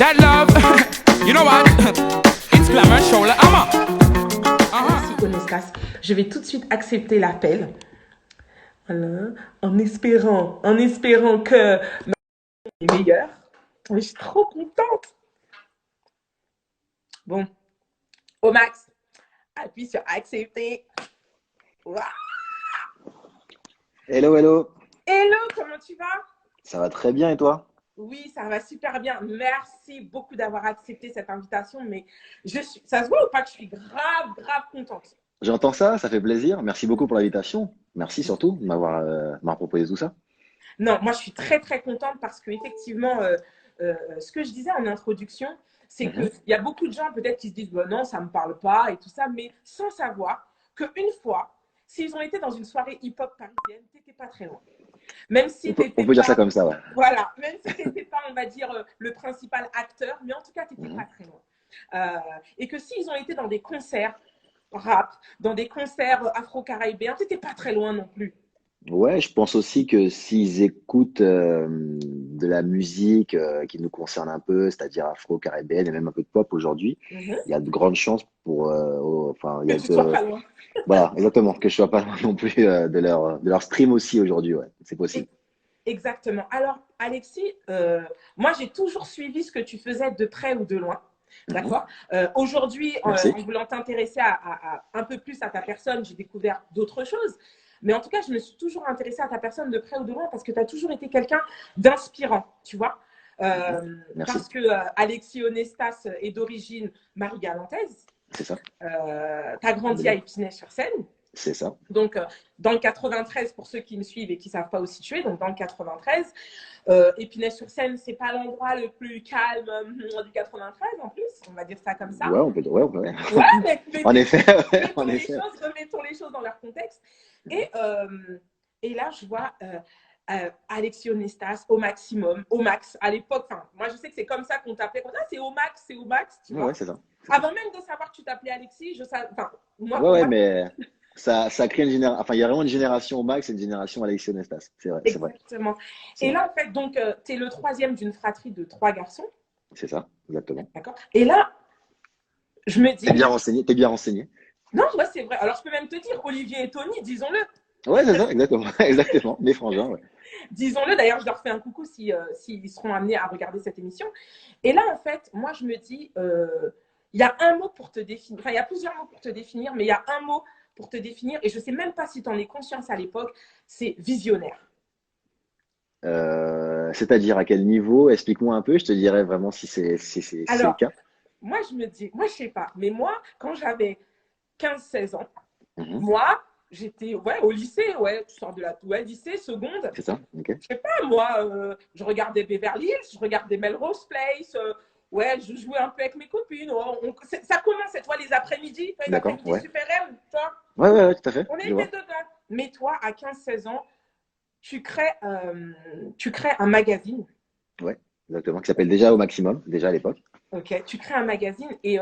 That love, you know what? It's Glamour Show, la ama. Merci Onestas. Je vais tout de suite accepter l'appel. Voilà. En espérant que ma est meilleure. Mais je suis trop contente. Bon, au max, appuie sur accepter. Waouh. Hello, hello. Hello, comment tu vas? Ça va très bien et toi? Oui, ça va super bien. Merci beaucoup d'avoir accepté cette invitation. Mais ça se voit ou pas que je suis grave contente? J'entends ça, ça fait plaisir. Merci beaucoup pour l'invitation. Merci surtout de m'avoir proposé tout ça. Non, moi je suis très contente parce que effectivement, ce que je disais en introduction, c'est qu'il y a beaucoup de gens peut-être qui se disent bah, non, ça me parle pas et tout ça, mais sans savoir qu'une fois, s'ils ont été dans une soirée hip-hop parisienne, t'étais pas très loin. Même si On peut dire ça comme ça, ouais. Voilà, même si t'étais pas, on va dire, le principal acteur, mais en tout cas, t'étais pas très loin. Et que s'ils ont été dans des concerts rap, dans des concerts afro-caribéens, t'étais pas très loin non plus. Ouais, je pense aussi que s'ils écoutent de la musique qui nous concerne un peu, c'est-à-dire afro-caribéenne et même un peu de pop aujourd'hui, il y a de grandes chances pour, enfin, il y Que a tu sois pas loin. voilà, exactement, que je sois pas loin non plus de leur stream aussi aujourd'hui, ouais, c'est possible. Exactement. Alors, Alexis, moi, j'ai toujours suivi ce que tu faisais de près ou de loin. D'accord. Aujourd'hui, en voulant t'intéresser un peu plus à ta personne, j'ai découvert d'autres choses. Mais en tout cas, je me suis toujours intéressée à ta personne de près ou de loin parce que tu as toujours été quelqu'un d'inspirant, tu vois. Parce que Alexis Onestas est d'origine marie-galantaise. C'est ça. Tu as grandi à Épinay-sur-Seine. C'est ça. Donc, dans le 93, pour ceux qui me suivent et qui ne savent pas où situer, donc dans le 93, Épinay-sur-Seine, ce n'est pas l'endroit le plus calme du 93 en plus, on va dire ça comme ça. Ouais, on peut dire, ouais. Mais en effet, remettons les choses dans leur contexte. Et là, je vois Alexis Onestas, au maximum, au max, à l'époque, moi je sais que c'est comme ça qu'on t'appelait, c'est au max, tu vois. Ouais, c'est ça. Avant même de savoir que tu t'appelais Alexis, moi. Ouais, mais ça crée une génération. Enfin, il y a vraiment une génération au max et une génération Alexis Onestas. C'est vrai. Exactement. Et là, en fait, donc, tu es le troisième d'une fratrie de 3 garçons. C'est ça, exactement. D'accord. Et là, je me dis. T'es bien renseigné. Non, ouais, c'est vrai. Alors, je peux même te dire, Olivier et Tony, disons-le. Ouais, c'est ça, exactement. Mes frangins, ouais. Disons-le, d'ailleurs, je leur fais un coucou s'ils seront amenés à regarder cette émission. Et là, en fait, moi, je me dis, il y a un mot pour te définir. Enfin, il y a plusieurs mots pour te définir, mais il y a un mot pour te définir, et je ne sais même pas si tu en es conscience à l'époque, c'est visionnaire. C'est-à-dire à quel niveau? Explique-moi un peu, je te dirai vraiment si c'est le cas. Moi, je me dis, moi, je ne sais pas, mais moi, quand j'avais 15-16 ans, moi, j'étais au lycée, tu sors de lycée, seconde. C'est ça, ok. Je sais pas, moi, je regardais Beverly Hills, je regardais Melrose Place, je jouais un peu avec mes copines. Ça commence, toi, les après-midi, les après-midi super M, toi. Ouais, tout à fait. On était dedans. Mais toi, à 15-16 ans, tu crées un magazine. Ouais, exactement, qui s'appelle Déjà au maximum, déjà à l'époque. Ok, tu crées un magazine et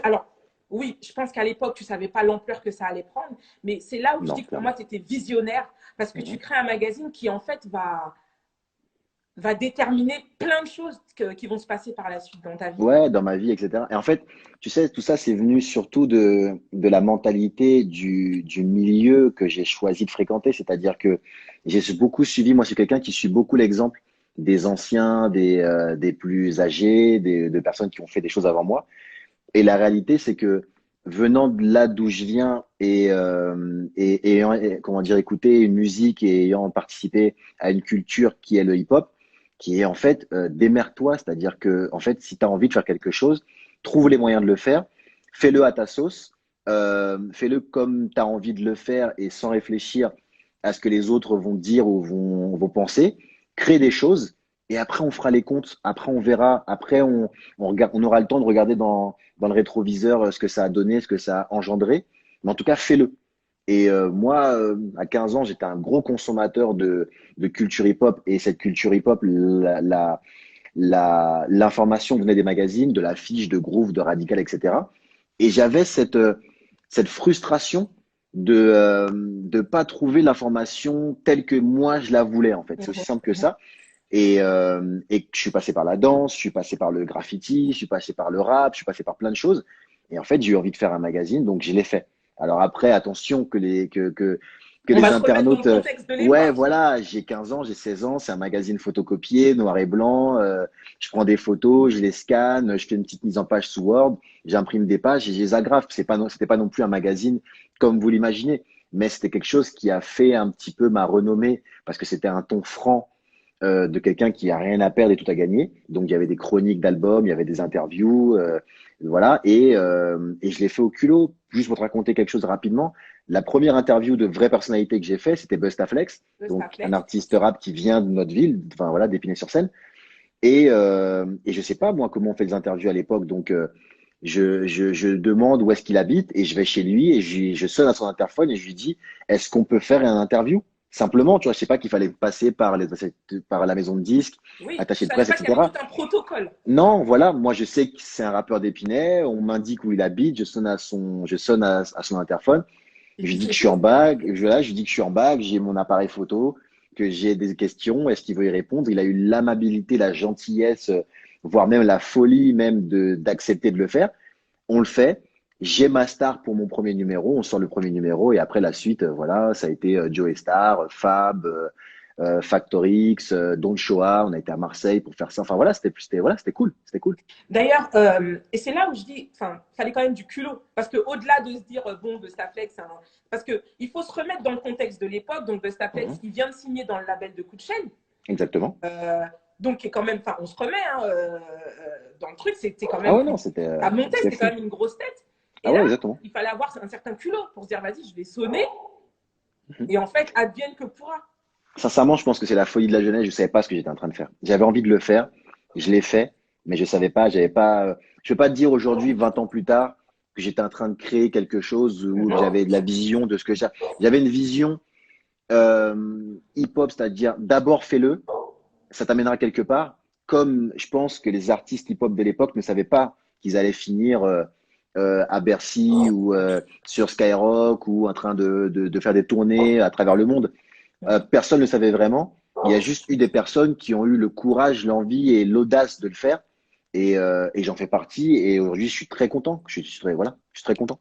alors, oui, je pense qu'à l'époque, tu ne savais pas l'ampleur que ça allait prendre, mais c'est là où je dis que pour moi, tu étais visionnaire parce que tu crées un magazine qui, en fait, va déterminer plein de choses qui vont se passer par la suite dans ta vie. Ouais, dans ma vie, etc. Et en fait, tu sais, tout ça, c'est venu surtout de la mentalité du milieu que j'ai choisi de fréquenter. C'est-à-dire que j'ai beaucoup suivi, moi, je suis quelqu'un qui suit beaucoup l'exemple des anciens, des plus âgés, de personnes qui ont fait des choses avant moi. Et la réalité, c'est que venant de là d'où je viens et ayant, comment dire, écouté une musique et ayant participé à une culture qui est le hip-hop, qui est en fait démerde-toi, c'est-à-dire que en fait, si tu as envie de faire quelque chose, trouve les moyens de le faire, fais-le à ta sauce, fais-le comme tu as envie de le faire et sans réfléchir à ce que les autres vont dire ou vont penser, crée des choses et après on fera les comptes, après on verra, après on aura le temps de regarder dans le rétroviseur ce que ça a donné, ce que ça a engendré, mais en tout cas fais-le. Et moi, à 15 ans, j'étais un gros consommateur de culture hip-hop. Et cette culture hip-hop, l'information venait des magazines, de l'affiche, de Groove, de Radical, etc. Et j'avais cette frustration de pas trouver l'information telle que moi je la voulais, en fait. C'est aussi simple que ça. et je suis passé par la danse, je suis passé par le graffiti, je suis passé par le rap, je suis passé par plein de choses. Et en fait, j'ai eu envie de faire un magazine, donc je l'ai fait. Alors après, attention que On les va se remettre dans le internautes, contexte de ouais, l'époque. voilà, j'ai 15 ans, j'ai 16 ans, c'est un magazine photocopié, noir et blanc. Je prends des photos, je les scanne, je fais une petite mise en page sous Word, j'imprime des pages et je les agrafe. C'était pas non plus un magazine comme vous l'imaginez, mais c'était quelque chose qui a fait un petit peu ma renommée parce que c'était un ton franc de quelqu'un qui a rien à perdre et tout à gagner. Donc il y avait des chroniques d'albums, il y avait des interviews, voilà. Et je l'ai fait au culot. Juste pour te raconter quelque chose rapidement, la première interview de vraie personnalité que j'ai fait, c'était Bustaflex, De donc un Staplex. artiste rap qui vient de notre ville, enfin voilà, d'Épinay-sur-Seine. Et je sais pas moi comment on fait des interviews à l'époque, donc je demande où est-ce qu'il habite et je vais chez lui et je sonne à son interphone et je lui dis est-ce qu'on peut faire un interview? Simplement, tu vois, je sais pas qu'il fallait passer par la maison de disques, Oui, tu attaché de savais presse, pas qu'il y avait tout etc. un protocole. Non, voilà, moi je sais que c'est un rappeur d'Épinay, on m'indique où il habite, je sonne à son interphone, Et je lui puis dis que c'est je suis tout. en bague, je lui dis que je suis en bague, j'ai mon appareil photo, que j'ai des questions, est-ce qu'il veut y répondre? Il a eu l'amabilité, la gentillesse, voire même la folie même d'accepter de le faire. On le fait. J'ai ma star pour mon premier numéro. On sort le premier numéro et après la suite, voilà, ça a été Joe Star, Fab, Factor X, Don Shoah. On a été à Marseille pour faire ça. Enfin voilà, c'était cool, c'était cool. D'ailleurs, et c'est là où je dis, enfin, fallait quand même du culot. Parce qu'au-delà de se dire, bon, Bustaflex, hein, parce qu'il faut se remettre dans le contexte de l'époque. Donc, Bustaflex, Mhm. il vient de signer dans le label de Coup de chaîne. Exactement. Donc, qui est quand même, enfin, on se remet hein, dans le truc, c'était quand Ah même, ouais, non, à monter, c'était c'était quand fou. même une grosse tête. Ah Et ouais, là, exactement. il fallait avoir un certain culot pour se dire, vas-y, je vais sonner. Mhm. Et en fait, advienne que pourra. Sincèrement, je pense que c'est la folie de la jeunesse. Je savais pas ce que j'étais en train de faire. J'avais envie de le faire. Je l'ai fait, mais je savais pas, j'avais pas, je peux pas te dire aujourd'hui, 20 ans plus tard, que j'étais en train de créer quelque chose ou que j'avais de la vision de ce que j'avais une vision hip-hop, c'est-à-dire d'abord fais-le, ça t'amènera quelque part. Comme je pense que les artistes hip-hop de l'époque ne savaient pas qu'ils allaient finir à Bercy ou sur Skyrock ou en train de faire des tournées à travers le monde. Personne ne le savait vraiment. Il y a juste eu des personnes qui ont eu le courage, l'envie et l'audace de le faire. Et j'en fais partie. Et aujourd'hui, je suis très content. Voilà, je suis très content.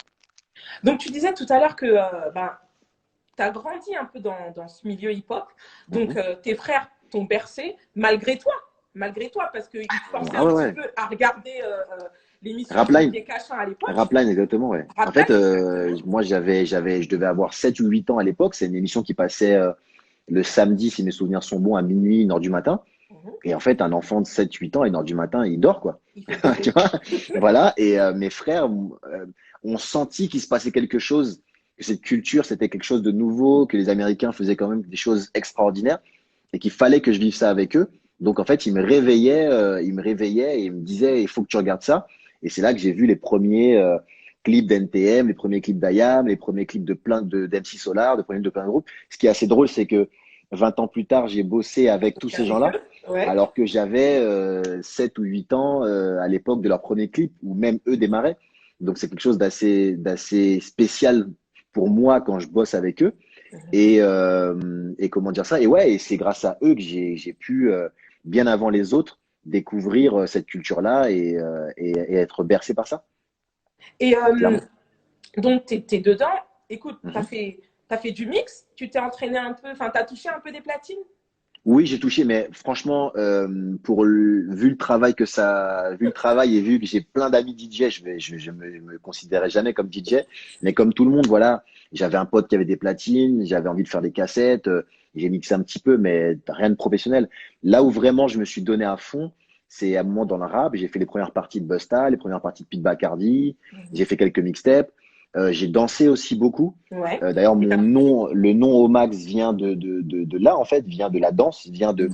Donc, tu disais tout à l'heure que ben, tu as grandi un peu dans ce milieu hip-hop. Donc, Mhm. tes frères t'ont bercé malgré toi, parce qu'ils te forçaient Ah un ouais, petit ouais. peu à regarder l'émission de Rapline. Olivier Cachin à l'époque. Rapline, exactement, ouais. En fait, Rapline, exactement. moi, je devais avoir 7 ou 8 ans à l'époque. C'est une émission qui passait le samedi, si mes souvenirs sont bons, à minuit, 1 heure du matin. Mhm. Et en fait, un enfant de 7 8 ans, à 1 heure du matin, il dort, quoi. Il fait Tu bébé. vois? Voilà. Et mes frères ont senti qu'il se passait quelque chose, que cette culture, c'était quelque chose de nouveau, que les Américains faisaient quand même des choses extraordinaires et qu'il fallait que je vive ça avec eux. Donc, en fait, ils me réveillaient et ils me disaient, il faut que tu regardes ça. Et c'est là que j'ai vu les premiers clips d'NTM, les premiers clips d'IAM, les premiers clips de plein d'MC Solar, de premiers de plein de groupes. Ce qui est assez drôle, c'est que 20 ans plus tard, j'ai bossé avec tous ces Avec gens-là, eux. Ouais. alors que j'avais 7 ou 8 ans à l'époque de leur premier clip, où même eux démarraient. Donc c'est quelque chose d'assez spécial pour moi quand je bosse avec eux. Et comment dire ça? Et ouais, et c'est grâce à eux que j'ai pu, bien avant les autres, découvrir cette culture-là et être bercé par ça, Et clairement. donc, tu es dedans. Écoute, Mhm. t'as fait du mix, tu t'es entraîné un peu, enfin, tu as touché un peu des platines. Oui, j'ai touché, mais franchement, vu le travail vu le travail et vu que j'ai plein d'amis DJ, je me considérais jamais comme DJ, mais comme tout le monde, voilà, j'avais un pote qui avait des platines, j'avais envie de faire des cassettes, j'ai mixé un petit peu, mais rien de professionnel. Là où vraiment je me suis donné à fond, c'est à un moment dans le rap, j'ai fait les premières parties de Busta, les premières parties de Pete Bacardi, j'ai Mhm. fait quelques mixtapes. J'ai dansé aussi beaucoup. Ouais. D'ailleurs, Et mon nom, le nom Omax vient de là, en fait, vient de la danse, vient de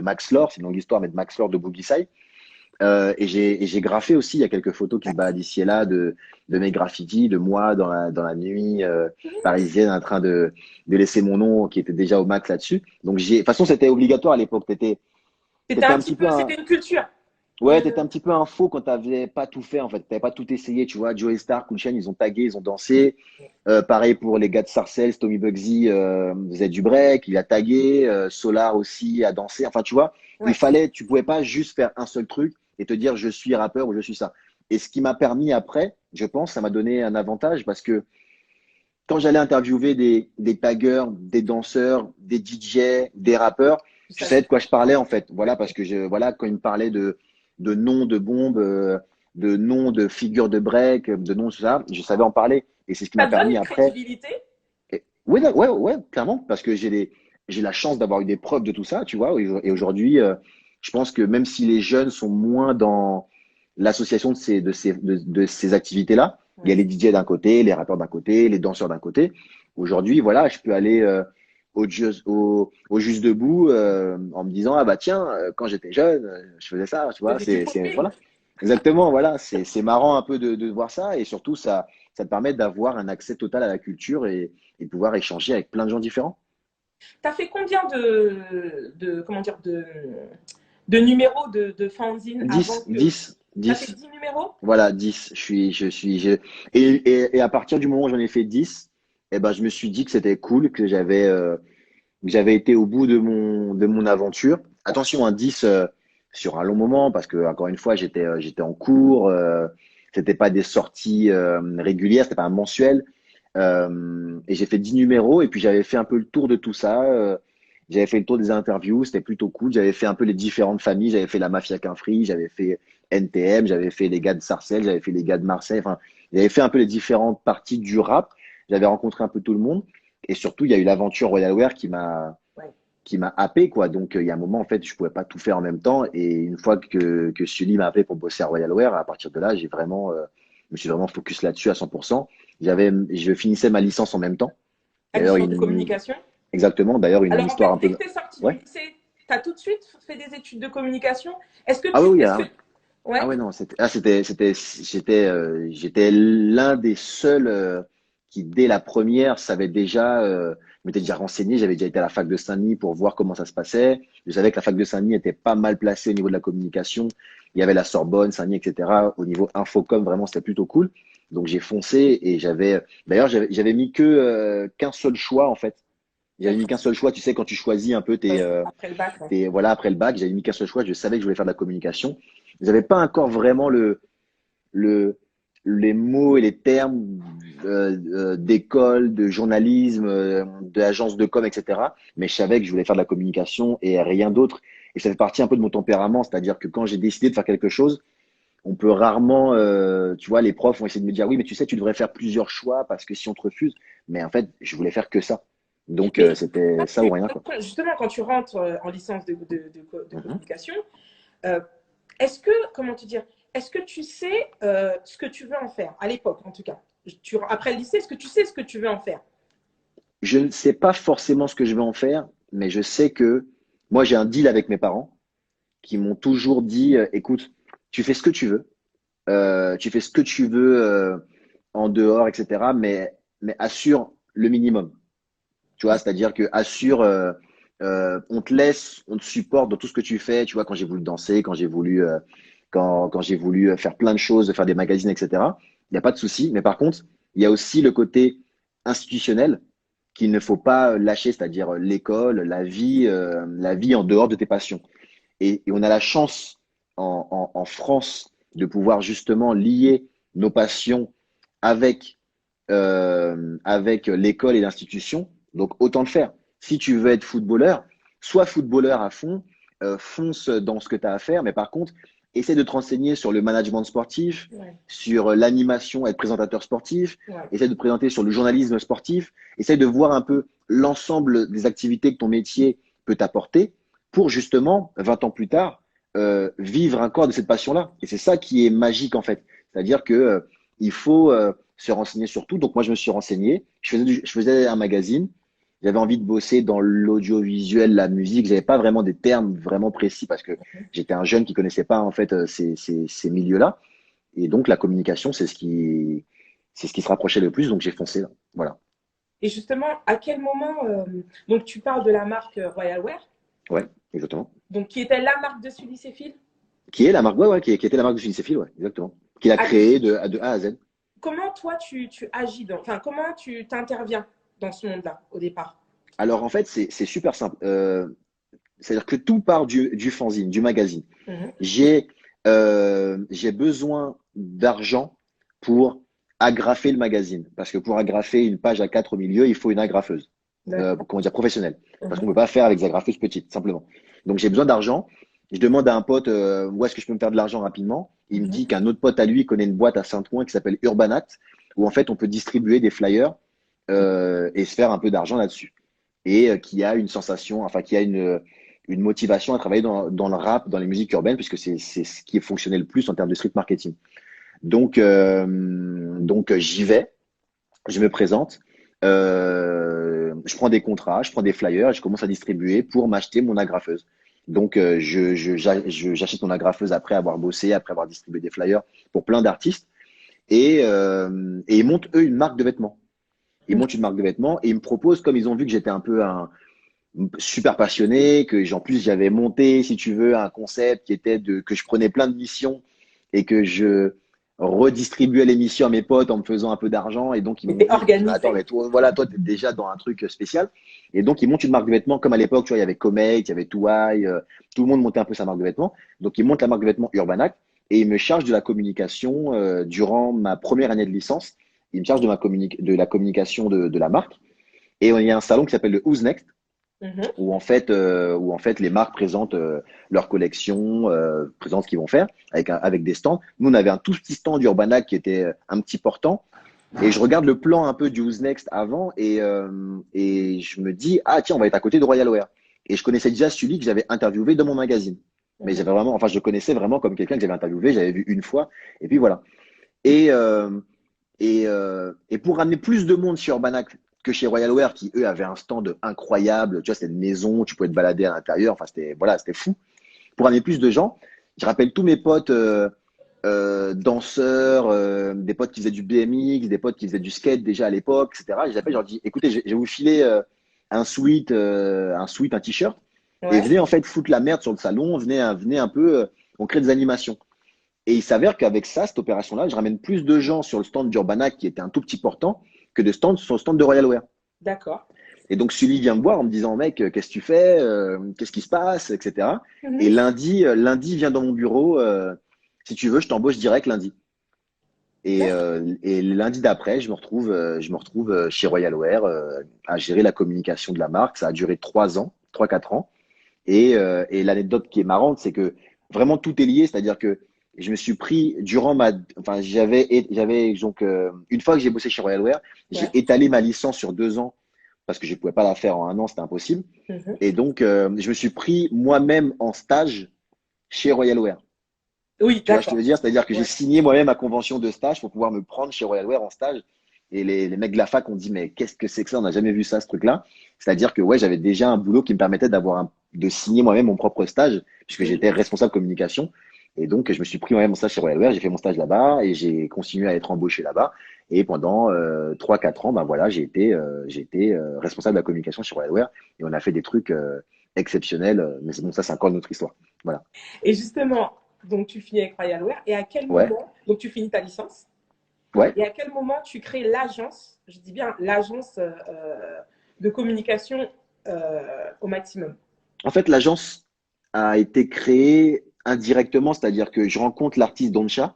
Max Lore, c'est une longue histoire, mais de Max Lore de Boogie Side. Et j'ai graffé aussi, il y a quelques photos qui se baladent ici et là de mes graffitis, de moi dans la nuit parisienne en train de laisser mon nom qui était déjà au max là-dessus. Donc, de toute façon, c'était obligatoire à l'époque. c'était T'étais un un petit petit peu peu, un, c'était une culture. Ouais, t'étais un petit peu un faux quand t'avais pas tout fait, en fait. T'avais pas tout essayé, tu vois. Joey Star, Cool Chain, ils ont tagué, ils ont dansé. Pareil pour les gars de Sarcelles, Tommy Bugsy faisait du break, il a tagué. Solar aussi a dansé. Enfin, tu vois, Ouais. tu pouvais pas juste faire un seul truc et te dire je suis rappeur ou je suis ça. Et ce qui m'a permis après, je pense, ça m'a donné un avantage parce que quand j'allais interviewer des taggeurs, des danseurs, des DJ, des rappeurs, Tu je savais. savais de quoi je parlais en fait. Voilà, parce que voilà, quand ils me parlaient de noms de bombes, de noms de figures de break, de noms de ça, je savais en parler. Et c'est ce qui Ça m'a te donne permis une après. crédibilité? Oui, ouais, ouais, clairement, parce que j'ai la chance d'avoir eu des preuves de tout ça, tu vois. Et aujourd'hui, je pense que même si les jeunes sont moins dans l'association de ces activités-là, il y a Ouais. les DJ d'un côté, les rappeurs d'un côté, les danseurs d'un côté. Aujourd'hui, voilà, je peux aller au Juste Debout en me disant, ah bah tiens, quand j'étais jeune, je faisais ça, tu Tu vois. faisais du footing. Voilà. Exactement, voilà. C'est marrant un peu de voir ça et surtout, ça te permet d'avoir un accès total à la culture et de pouvoir échanger avec plein de gens différents. Tu as fait combien comment dire, de numéros de fanzine avant 10, que… 10, Tu as fait 10. 10 numéros? Voilà, 10. Et à partir du moment où j'en ai fait 10, eh ben, je me suis dit que c'était cool, que j'avais été au bout de mon aventure. Attention, un 10 sur un long moment, parce que, encore une fois, j'étais en cours, c'était pas des sorties régulières, c'était pas un mensuel. Et j'ai fait 10 numéros, et puis j'avais fait un peu le tour de tout ça. J'avais fait le tour des interviews, c'était plutôt cool. J'avais fait un peu les différentes familles. J'avais fait la Mafia Quinfree, j'avais fait NTM, j'avais fait les gars de Sarcelles, j'avais fait les gars de Marseille. Enfin, j'avais fait un peu les différentes parties du rap. J'avais rencontré un peu tout le monde. Et surtout, il y a eu l'aventure Royal Wear Ouais. qui m'a happé, quoi. Donc, il y a un moment, en fait, je pouvais pas tout faire en même temps. Et une fois que Sully m'a appelé pour bosser à Royal Wear, à partir de là, je me suis vraiment focus là-dessus à 100%. Je finissais ma licence en même temps. À D'ailleurs, licence de communication. exactement. D'ailleurs, une Alors, en fait, histoire un dès peu. que tu es sorti du Ouais. lycée, tu as tout de suite fait des études de communication. Est-ce que Ah oui, oui, est-ce ah que… ouais. Ah Ouais. ouais, non, j'étais l'un des seuls qui, dès la première, savait déjà, m'était déjà renseigné. J'avais déjà été à la fac de Saint-Denis pour voir comment ça se passait. Je savais que la fac de Saint-Denis était pas mal placée au niveau de la communication. Il y avait la Sorbonne, Saint-Denis, etc. Au niveau infocom, vraiment, c'était plutôt cool. Donc, j'ai foncé et d'ailleurs, j'avais mis qu'un seul choix, en fait. J'avais mis qu'un seul choix. Tu sais, quand tu choisis un peu Après le bac, ouais. et voilà, après le bac, j'avais mis qu'un seul choix. Je savais que je voulais faire de la communication. Je n'avais pas encore vraiment le, les mots et les termes d'école, de journalisme, d'agence de com, etc. Mais je savais que je voulais faire de la communication et rien d'autre. Et ça fait partie un peu de mon tempérament. C'est-à-dire que quand j'ai décidé de faire quelque chose, on peut rarement, tu vois, les profs vont essayer de me dire, oui, mais tu sais, tu devrais faire plusieurs choix parce que si on te refuse, mais en fait, je voulais faire que ça. Donc, Mais c'était ça ou rien, quoi. justement, quand tu rentres en licence de Mhm. communication, euh, est-ce que, comment te dire, est-ce que tu sais ce que tu veux en faire, à l'époque en tout cas? Après le lycée, est-ce que tu sais ce que tu veux en faire? Je ne sais pas forcément ce que je vais en faire, mais je sais que moi, j'ai un deal avec mes parents qui m'ont toujours dit, écoute, tu fais ce que tu veux, tu fais ce que tu veux en dehors, etc. Mais assure le minimum. Tu vois, c'est-à-dire que assure, on te laisse, on te supporte dans tout ce que tu fais. Tu vois, quand j'ai voulu danser, quand j'ai voulu faire plein de choses, faire des magazines, etc. Il n'y a pas de souci. Mais par contre, il y a aussi le côté institutionnel qu'il ne faut pas lâcher, c'est-à-dire l'école, la vie en dehors de tes passions. Et on a la chance en France de pouvoir justement lier nos passions avec, avec l'école et l'institution. Donc autant le faire. Si tu veux être footballeur, sois footballeur à fond, fonce dans ce que tu as à faire, mais par contre, essaie de te renseigner sur le management sportif, Ouais, sur l'animation, être présentateur sportif, ouais. essaie de te présenter sur le journalisme sportif, essaie de voir un peu l'ensemble des activités que ton métier peut t'apporter pour justement, 20 ans plus tard, vivre encore de cette passion-là. Et c'est ça qui est magique en fait. C'est-à-dire que il faut se renseigner sur tout. Donc moi, je me suis renseigné. Je faisais un magazine. J'avais envie de bosser dans l'audiovisuel, la musique. J'avais pas vraiment des termes vraiment précis parce que j'étais un jeune qui connaissait pas en fait ces milieux-là. Et donc la communication, c'est ce qui se rapprochait le plus. Donc j'ai foncé là. Voilà. Et justement, à quel moment, donc tu parles de la marque Royal Wear, Ouais, exactement. donc qui était la marque de Sully Céphile? Qui est la marque, ouais, qui était la marque de Unicefil, ouais, exactement. Qu'il a créé de A à Z. Comment toi, tu agis enfin, comment tu t'interviens dans ce monde-là au départ? Alors, en fait, c'est super simple. C'est-à-dire que tout part du fanzine, du magazine. Mhm. J'ai besoin d'argent pour agrafer le magazine. Parce que pour agrafer une page à 4 au milieu, il faut une agrafeuse. Comment dire, professionnelle. Parce qu'on ne peut pas faire avec des agrafeuses petites, simplement. Donc, j'ai besoin d'argent. Je demande à un pote où est-ce que je peux me faire de l'argent rapidement. Il me dit qu'un autre pote à lui connaît une boîte à Saint-Ouen qui s'appelle Urbanat, où en fait on peut distribuer des flyers et se faire un peu d'argent là-dessus. Et qui a une sensation, enfin qui a une motivation à travailler dans le rap, dans les musiques urbaines, puisque c'est ce qui est fonctionné le plus en termes de street marketing. Donc j'y vais, je me présente, je prends des contrats, je prends des flyers, et je commence à distribuer pour m'acheter mon agrafeuse. Donc j'achète mon agrafeuse après avoir bossé, après avoir distribué des flyers pour plein d'artistes, et ils montent eux une marque de vêtements. Ils montent une marque de vêtements et ils me proposent, comme ils ont vu que j'étais un peu super passionné, que en plus j'avais monté, si tu veux, un concept qui était que je prenais plein de missions et que je redistribuais les missions à mes potes en me faisant un peu d'argent. Et donc ils m'ont dit, attends, mais toi, voilà, toi, t'es déjà dans un truc spécial. Et donc ils montent une marque de vêtements comme à l'époque, tu vois, il y avait Comet, il y avait Touai, tout le monde montait un peu sa marque de vêtements. Donc ils montent la marque de vêtements Urbanac et ils me chargent de la communication durant ma première année de licence. Ils me chargent de la communication de la marque. Et il y a un salon qui s'appelle le Who's Next, où en fait les marques présentent leur collection, présentent ce qu'ils vont faire avec des stands. Nous on avait un tout petit stand d'Urbanac qui était un petit portant et je regarde le plan un peu du Who's Next avant et je me dis ah tiens on va être à côté de Royal Wear et je connaissais déjà celui que j'avais interviewé dans mon magazine. Mais j'avais vraiment, enfin je le connaissais vraiment comme quelqu'un que j'avais interviewé, j'avais vu une fois et puis voilà. Et et pour ramener plus de monde chez Urbanac que chez Royal Wear, qui eux avaient un stand incroyable, tu vois, c'était une maison, tu pouvais te balader à l'intérieur, enfin c'était voilà, c'était fou. Pour ramener plus de gens, je rappelle tous mes potes danseurs, des potes qui faisaient du BMX, des potes qui faisaient du skate déjà à l'époque, etc. Je les appelle, je leur dis, écoutez, je vais vous filer un sweat, un t-shirt, et venez en fait foutre la merde sur le salon, venez un peu, on crée des animations. Et il s'avère qu'avec ça, cette opération-là, je ramène plus de gens sur le stand d'Urbanac, qui était un tout petit portant, que de stands sur le stand de Royal Wear. D'accord. Et donc, Sully vient me voir en me disant, mec, qu'est-ce que tu fais, qu'est-ce qui se passe, etc. Et lundi, vient dans mon bureau, si tu veux, je t'embauche direct lundi. Et lundi d'après, je me retrouve chez Royal Wear à gérer la communication de la marque. Ça a duré 3 4 ans. Et l'anecdote qui est marrante, c'est que vraiment tout est lié, c'est-à-dire que je me suis pris enfin j'avais donc une fois que j'ai bossé chez Royal Wear, j'ai étalé ma licence sur 2 ans parce que je pouvais pas la faire en un an, c'était impossible. Et donc je me suis pris moi-même en stage chez Royal Wear. Oui, tu vois, je te veux dire, c'est-à-dire que j'ai signé moi-même ma convention de stage pour pouvoir me prendre chez Royal Wear en stage. Et les mecs de la fac ont dit, mais qu'est-ce que c'est que ça? On n'a jamais vu ça, ce truc-là. C'est-à-dire que ouais, j'avais déjà un boulot qui me permettait de signer moi-même mon propre stage, puisque j'étais responsable communication. Et donc, je me suis pris moi-même en stage chez Royal Wear, j'ai fait mon stage là-bas et j'ai continué à être embauché là-bas. Et pendant 3 4 ans, ben voilà, j'ai été responsable de la communication chez Royal Wear et on a fait des trucs exceptionnels. Mais c'est bon, ça, c'est encore une autre histoire. Voilà. Et justement, donc tu finis avec Royal Wear et à quel moment, donc tu finis ta licence, et à quel moment tu crées l'agence, je dis bien l'agence de communication au maximum? En fait, l'agence a été créée indirectement, c'est-à-dire que je rencontre l'artiste Doncha,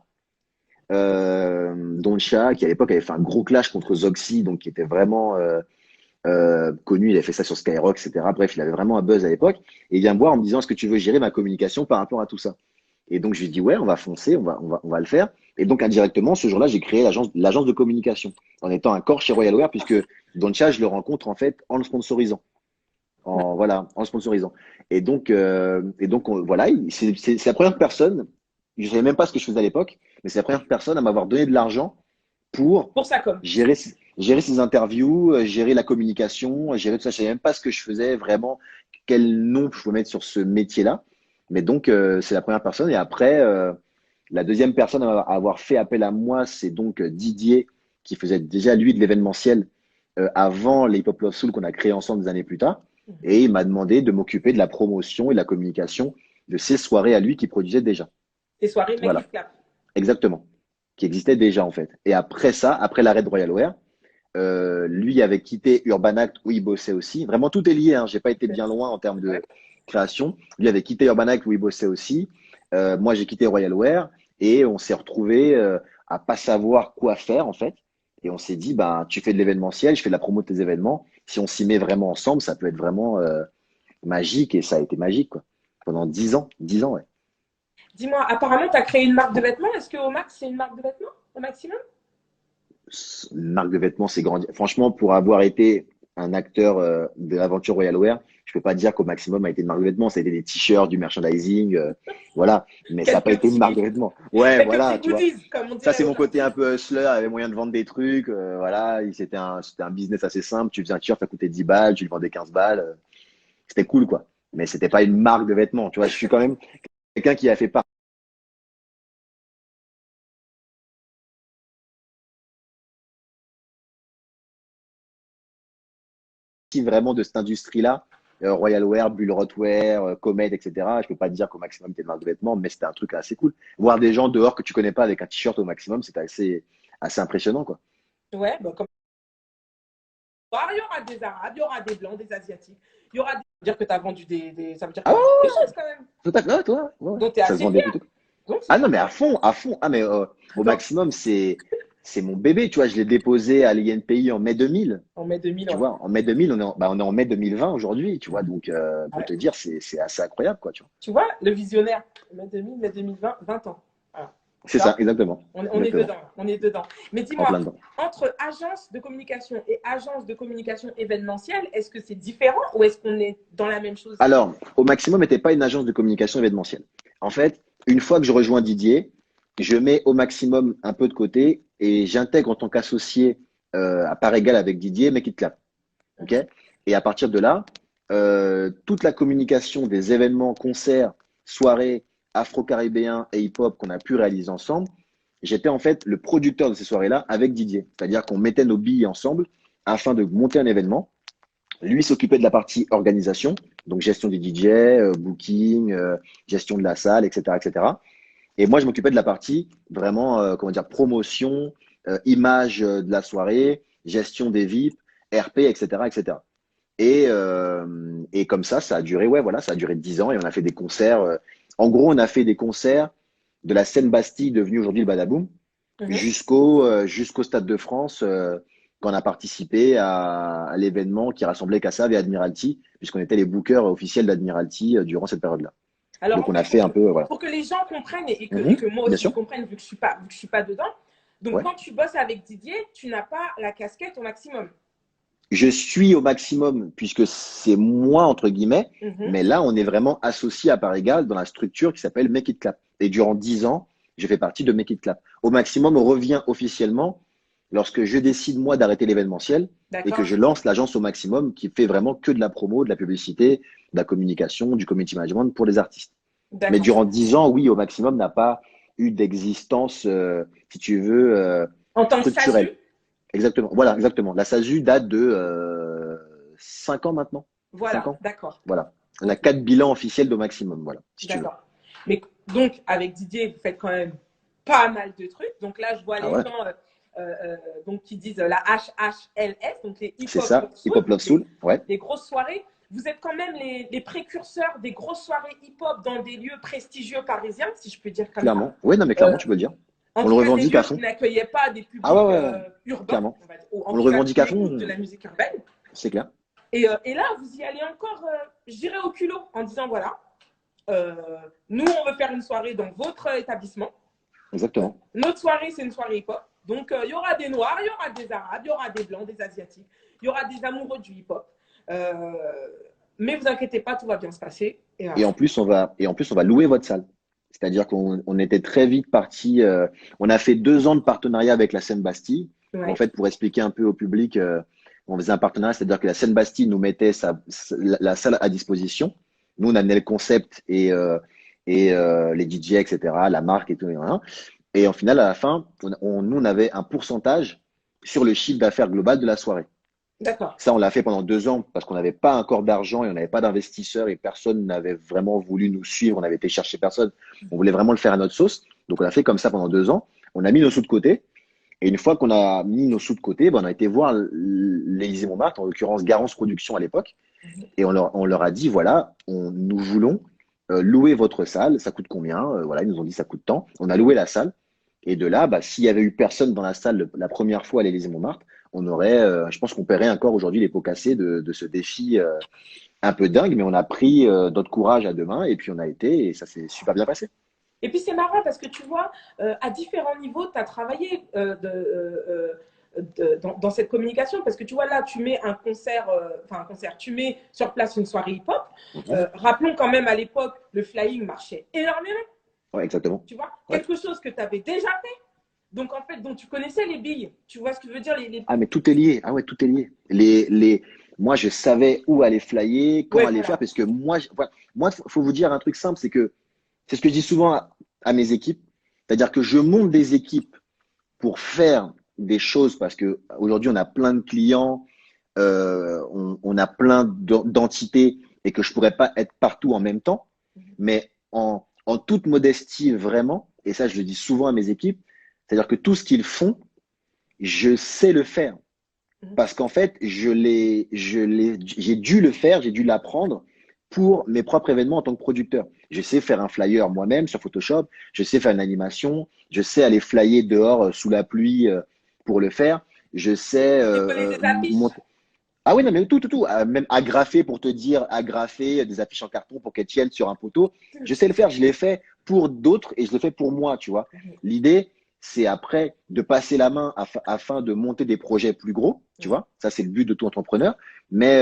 qui à l'époque avait fait un gros clash contre Zoxy, donc qui était vraiment connu, il avait fait ça sur Skyrock, etc. Bref, il avait vraiment un buzz à l'époque, et il vient me voir en me disant, est-ce que tu veux gérer ma communication par rapport à tout ça? Et donc je lui dis, ouais, on va foncer, on va le faire. Et donc indirectement, ce jour-là, j'ai créé l'agence de communication, en étant un corps chez Royal Wear, puisque Doncha, je le rencontre en fait en le sponsorisant. En le sponsorisant. Et donc voilà, c'est la première personne, je ne savais même pas ce que je faisais à l'époque, mais c'est la première personne à m'avoir donné de l'argent pour sa com. gérer ses interviews, gérer la communication, gérer tout ça. Je ne savais même pas ce que je faisais vraiment, quel nom je pouvais mettre sur ce métier-là. Mais donc, c'est la première personne. Et après, la deuxième personne à avoir fait appel à moi, c'est donc Didier, qui faisait déjà, lui, de l'événementiel avant les Hip Hop Love Soul qu'on a créé ensemble des années plus tard. Et il m'a demandé de m'occuper de la promotion et de la communication de ces soirées à lui qu'il produisait déjà. Tes soirées Make Voilà, It Clap. exactement. Qui existait déjà, en fait. Et après ça, après l'arrêt de Royal Wear, lui avait quitté Urban Act où il bossait aussi. Vraiment, tout est lié, hein. J'ai pas été bien loin en termes Ouais. de création. Lui avait quitté Urban Act où il bossait aussi. Moi, j'ai quitté Royal Wear et on s'est retrouvés à pas savoir quoi faire, en fait. Et on s'est dit, ben, tu fais de l'événementiel, je fais de la promo de tes événements. Si on s'y met vraiment ensemble, ça peut être vraiment magique et ça a été magique, quoi. Pendant 10 ans, 10 ans, ouais. Dis-moi, apparemment, tu as créé une marque de vêtements. Est-ce que Omax, c'est une marque de vêtements au maximum? Une marque de vêtements, c'est grand. Franchement, pour avoir été un acteur de l'aventure Royal Wear, je peux pas dire qu'au maximum a été une marque de vêtements. Ça a été des t-shirts, du merchandising, voilà. Mais ça n'a pas été une marque de vêtements. Ouais, quelques voilà, petits tu vois. goodies, comme on Ça, dirait c'est mon côté aujourd'hui. un peu hustler, avait moyen de vendre des trucs, voilà. C'était un business assez simple. Tu faisais un t-shirt, ça coûtait 10 balles, tu le vendais 15 balles. C'était cool, quoi. Mais c'était pas une marque de vêtements. Tu vois, je suis quand même quelqu'un qui a fait partie vraiment de cette industrie-là. Royal Wear, Bull Wear, Comet, etc. Je peux pas te dire qu'au maximum c'était une marque de vêtements, mais c'était un truc assez cool. Voir des gens dehors que tu connais pas avec un t-shirt au maximum, c'était assez impressionnant, quoi. Ouais, bah, comme il y aura des Arabes, il y aura des Blancs, des Asiatiques. Il y aura des... Ça veut dire que tu as vendu ça veut dire que Ah tu as ouais, vendu des choses quand même. tout à fait, ouais, toi, ouais, ouais. Donc, tu es Ça se assez vendait fier. plutôt. Donc, c'est Ah non, trop mais à bien. fond, à fond. Ah, mais au Donc, maximum, c'est mon bébé, tu vois. Je l'ai déposé à l'INPI en mai 2000. en mai 2000, Tu ouais. vois, en mai 2000, on est en mai 2020 aujourd'hui, tu vois. Donc, pour Ouais. te dire, c'est assez incroyable, quoi, tu vois. Tu vois, le visionnaire, mai 2000, mai 2020, 20 ans. Voilà. C'est ça, exactement. On est Exactement. dedans, on est dedans. Mais En dis-moi, plein dedans. entre agence de communication et agence de communication événementielle, est-ce que c'est différent ou est-ce qu'on est dans la même chose? Alors, au maximum n'était pas une agence de communication événementielle. En fait, une fois que je rejoins Didier, je mets au maximum un peu de côté et j'intègre en tant qu'associé à part égale avec Didier, mais qui clap. Ok. Et à partir de là, toute la communication des événements, concerts, soirées afro-caribéens et hip-hop qu'on a pu réaliser ensemble, j'étais en fait le producteur de ces soirées-là avec Didier. C'est-à-dire qu'on mettait nos billes ensemble afin de monter un événement. Lui s'occupait de la partie organisation, donc gestion des DJ, booking, gestion de la salle, etc., etc. Et moi, je m'occupais de la partie vraiment, comment dire, promotion, image de la soirée, gestion des VIP, RP, etc., etc. Et comme ça a duré, ouais, voilà, ça a duré 10 ans et on a fait des concerts. En gros, on a fait des concerts de la scène Bastille, devenue aujourd'hui le Badaboom, Mhm. jusqu'au Stade de France, quand on a participé à l'événement qui rassemblait Kassav et Admiralty, puisqu'on était les bookers officiels d'Admiralty durant cette période-là. Alors, Donc en on a fait, fait un peu, voilà. pour que les gens comprennent et Mhm, que moi bien aussi je sûr, comprenne vu que je suis pas dedans, donc ouais. quand tu bosses avec Didier, tu n'as pas la casquette au maximum. Je suis au maximum puisque c'est moi, entre guillemets, Mhm. mais là, on est vraiment associé à part égale dans la structure qui s'appelle Make It Clap. Et durant 10 ans, je fais partie de Make It Clap. Au maximum, on revient officiellement lorsque je décide, moi, d'arrêter l'événementiel et que D'accord? je lance l'agence au maximum qui fait vraiment que de la promo, de la publicité, de la communication, du community management pour les artistes. Mais D'accord. durant 10 ans, oui, au maximum n'a pas eu d'existence, si tu veux, En tant que structurelle. SASU, Exactement. Voilà, exactement. La SASU date de 5 ans maintenant. 5 voilà, ans. d'accord. Voilà. On a Ok, 4 bilans officiels au maximum, voilà, si tu veux. d'accord. Mais donc, avec Didier, vous faites quand même pas mal de trucs. Donc là, je vois Ah les ouais, gens donc, qui disent la HHLS, donc les Hip c'est Hop ça. Love Hip Soul, Hop Love Soul. Ouais, les grosses soirées. Vous êtes quand même les précurseurs des grosses soirées hip-hop dans des lieux prestigieux parisiens, si je peux dire comme ça. clairement. Oui, non, mais Euh, clairement, tu peux le dire. En On le tout cas, des revendique à lieux qui fond. n'accueillaient pas des Ah ouais, publics ouais, ouais, urbains, clairement. on va dire, ou en On le tout cas revendique qui à écoutent de fond, la musique urbaine. c'est clair. Et là, vous y allez encore, je dirais, au culot, en disant, voilà, euh, nous, on veut faire une soirée dans votre établissement. Exactement. Notre soirée, c'est une soirée hip-hop. Donc, il y aura des Noirs, il y aura des Arabes, il y aura des Blancs, des Asiatiques, il y aura des amoureux du hip-hop. Mais vous inquiétez pas, tout va bien se passer. Et voilà. Et en plus, on va louer votre salle. C'est-à-dire qu'on était très vite parti. On a fait 2 ans de partenariat avec la Seine Bastille. En Ouais, fait, pour expliquer un peu au public, on faisait un partenariat, c'est-à-dire que la Seine Bastille nous mettait la salle à disposition. Nous, on amenait le concept et les DJ, etc., la marque et tout. Et, voilà. Et en final, à la fin, nous, on avait un pourcentage sur le chiffre d'affaires global de la soirée. D'accord. Ça, on l'a fait pendant 2 ans parce qu'on n'avait pas encore d'argent et on n'avait pas d'investisseurs et personne n'avait vraiment voulu nous suivre. On avait été chercher personne. On voulait vraiment le faire à notre sauce. Donc, on a fait comme ça pendant 2 ans. On a mis nos sous de côté. Et une fois qu'on a mis nos sous de côté, ben, on a été voir l'Élysée-Montmartre, en l'occurrence Garance Productions à l'époque. Et on leur a dit, voilà, nous voulons louer votre salle. Ça coûte combien? Voilà, ils nous ont dit, ça coûte tant. On a loué la salle. Et de là, bah, s'il y avait eu personne dans la salle la première fois à l'Élysée-Montmartre, on aurait, je pense qu'on paierait encore aujourd'hui les pots cassés de ce défi un peu dingue, mais on a pris notre courage à deux mains et puis on a été et ça s'est super bien passé. Et puis c'est marrant parce que tu vois, à différents niveaux, tu as travaillé dans cette communication parce que tu vois là, tu mets un concert, tu mets sur place une soirée hip-hop. Rappelons quand même à l'époque, le flying marchait énormément. Ouais, exactement. Tu vois, quelque chose que tu avais déjà fait. Donc en fait, dont tu connaissais les billes. Tu vois ce que je veux dire Ah, mais tout est lié. Ah ouais, tout est lié. Moi, je savais où aller flyer, quand aller faire, parce que moi, faut vous dire un truc simple, c'est que c'est ce que je dis souvent à mes équipes, c'est-à-dire que je monte des équipes pour faire des choses parce que aujourd'hui on a plein de clients, on a plein d'entités et que je pourrais pas être partout en même temps, mais en toute modestie vraiment, et ça je le dis souvent à mes équipes, c'est-à-dire que tout ce qu'ils font, je sais le faire. Parce qu'en fait, j'ai dû le faire, j'ai dû l'apprendre pour mes propres événements en tant que producteur. Je sais faire un flyer moi-même sur Photoshop, je sais faire une animation, je sais aller flyer dehors sous la pluie pour le faire, je sais monter. Ah oui, non, mais tout. Même agrafer pour te dire, agrafer des affiches en carton pour qu'elles tiennent sur un poteau. Je sais le faire, je l'ai fait pour d'autres et je le fais pour moi, tu vois. L'idée, c'est après de passer la main afin de monter des projets plus gros, tu vois. Ça, c'est le but de tout entrepreneur. Mais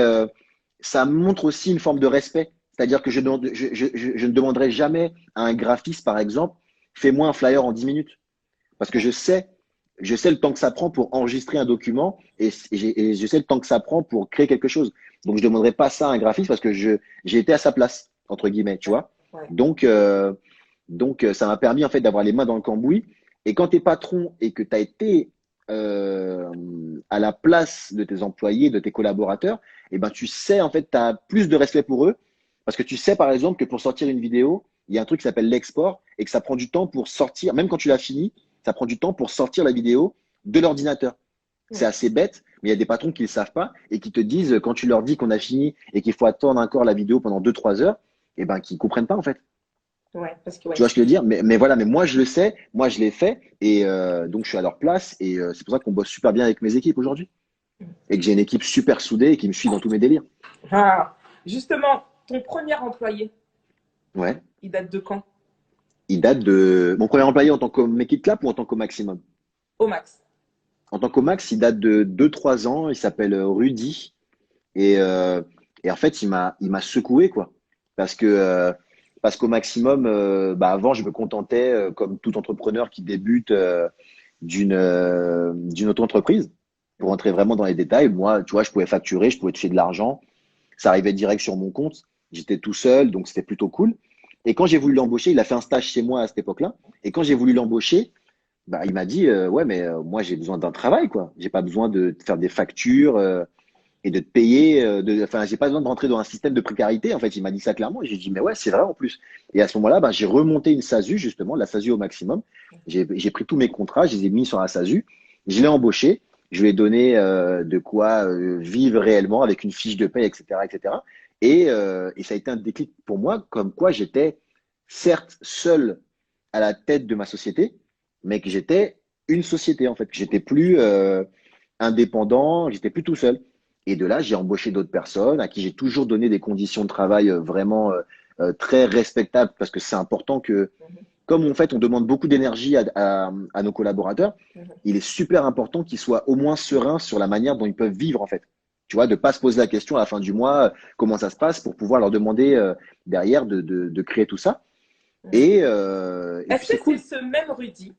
ça montre aussi une forme de respect. C'est-à-dire que je ne demanderai jamais à un graphiste, par exemple, fais-moi un flyer en 10 minutes. Parce que je sais le temps que ça prend pour enregistrer un document et je sais le temps que ça prend pour créer quelque chose. Donc, je ne demanderai pas ça à un graphiste parce que j'ai été à sa place, entre guillemets, tu vois. Donc, ça m'a permis en fait d'avoir les mains dans le cambouis. Et quand tu es patron et que tu as été à la place de tes employés, de tes collaborateurs, eh ben, tu sais, en fait, tu as plus de respect pour eux parce que tu sais, par exemple, que pour sortir une vidéo, il y a un truc qui s'appelle l'export et que ça prend du temps pour sortir, même quand tu l'as fini, ça prend du temps pour sortir la vidéo de l'ordinateur. C'est assez bête, mais il y a des patrons qui ne le savent pas et qui te disent, quand tu leur dis qu'on a fini et qu'il faut attendre encore la vidéo pendant 2-3 heures, eh ben, qu'ils ne comprennent pas en fait. Ouais, parce que, Tu vois ce que je veux dire? Mais voilà, mais moi je le sais, moi je l'ai fait et donc je suis à leur place et c'est pour ça qu'on bosse super bien avec mes équipes aujourd'hui et que j'ai une équipe super soudée et qui me suit dans tous mes délires. Ah, justement, ton premier employé, Ouais. il date de quand? Il date de mon premier employé en tant que Make It Clap ou en tant qu'au maximum? Au max. En tant qu'au max, il date de 2-3 ans. Il s'appelle Rudy. Et en fait, il m'a secoué, quoi. Parce qu'au maximum, avant, je me contentais, comme tout entrepreneur qui débute, d'une auto-entreprise. Pour entrer vraiment dans les détails, moi, tu vois, je pouvais facturer, je pouvais toucher de l'argent. Ça arrivait direct sur mon compte. J'étais tout seul, donc c'était plutôt cool. Et quand j'ai voulu l'embaucher, il a fait un stage chez moi à cette époque-là. Et quand j'ai voulu l'embaucher, il m'a dit, ouais, mais moi, j'ai besoin d'un travail, quoi. J'ai pas besoin de faire des factures et de te payer. Enfin, j'ai pas besoin de rentrer dans un système de précarité. En fait, il m'a dit ça clairement. Et j'ai dit, mais ouais, c'est vrai en plus. Et à ce moment-là, j'ai remonté une SASU, justement, la SASU au maximum. J'ai pris tous mes contrats, je les ai mis sur la SASU. Je l'ai embauché. Je lui ai donné de quoi vivre réellement avec une fiche de paie, etc., etc. Et ça a été un déclic pour moi, comme quoi j'étais certes seul à la tête de ma société, mais que j'étais une société en fait, que j'étais plus indépendant, j'étais plus tout seul. Et de là, j'ai embauché d'autres personnes à qui j'ai toujours donné des conditions de travail vraiment très respectables parce que c'est important que, comme en fait on demande beaucoup d'énergie à nos collaborateurs, il est super important qu'ils soient au moins sereins sur la manière dont ils peuvent vivre en fait. Tu vois, de ne pas se poser la question à la fin du mois, comment ça se passe, pour pouvoir leur demander derrière de créer tout ça. Est-ce que cool. c'est ce même Rudy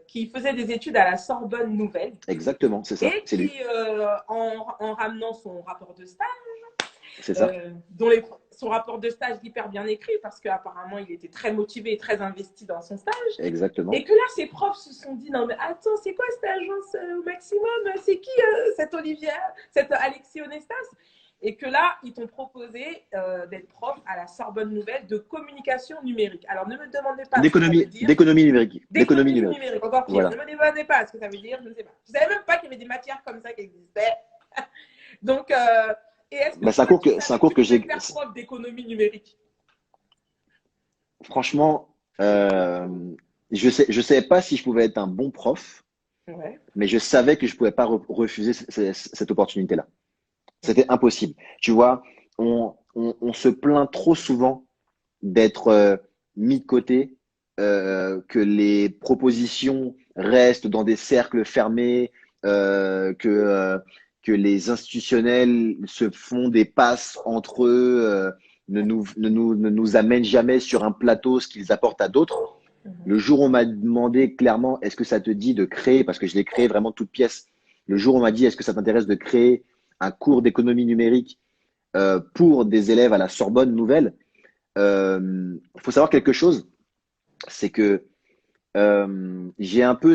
qui faisait des études à la Sorbonne Nouvelle? Exactement, c'est ça. Et qui, en ramenant son rapport de stage, C'est ça. dont son rapport de stage hyper bien écrit parce qu'apparemment, il était très motivé et très investi dans son stage. Exactement. Et que là, ses profs se sont dit, non mais attends, c'est quoi cette agence au maximum? C'est qui cette Alexis Onestas? Et que là, ils t'ont proposé d'être prof à la Sorbonne Nouvelle de communication numérique. Alors, ne me demandez pas d'économie numérique. D'économie numérique. Encore pire. Voilà. Ne me demandez pas ce que ça veut dire, je ne sais pas. Je ne savais même pas qu'il y avait des matières comme ça qui existaient. Donc, et est-ce que c'est un cours que j'ai faire prof d'économie numérique? Franchement, je savais pas si je pouvais être un bon prof, ouais. Mais je savais que je pouvais pas refuser cette opportunité-là. C'était impossible. Tu vois, on se plaint trop souvent d'être mis de côté, que les propositions restent dans des cercles fermés, que les institutionnels se font des passes entre eux, ne nous amènent jamais sur un plateau ce qu'ils apportent à d'autres. Le jour où on m'a demandé clairement, est-ce que ça te dit de créer, parce que je l'ai créé vraiment toute pièce, le jour où on m'a dit, est-ce que ça t'intéresse de créer un cours d'économie numérique pour des élèves à la Sorbonne Nouvelle, faut savoir quelque chose, c'est que j'ai un peu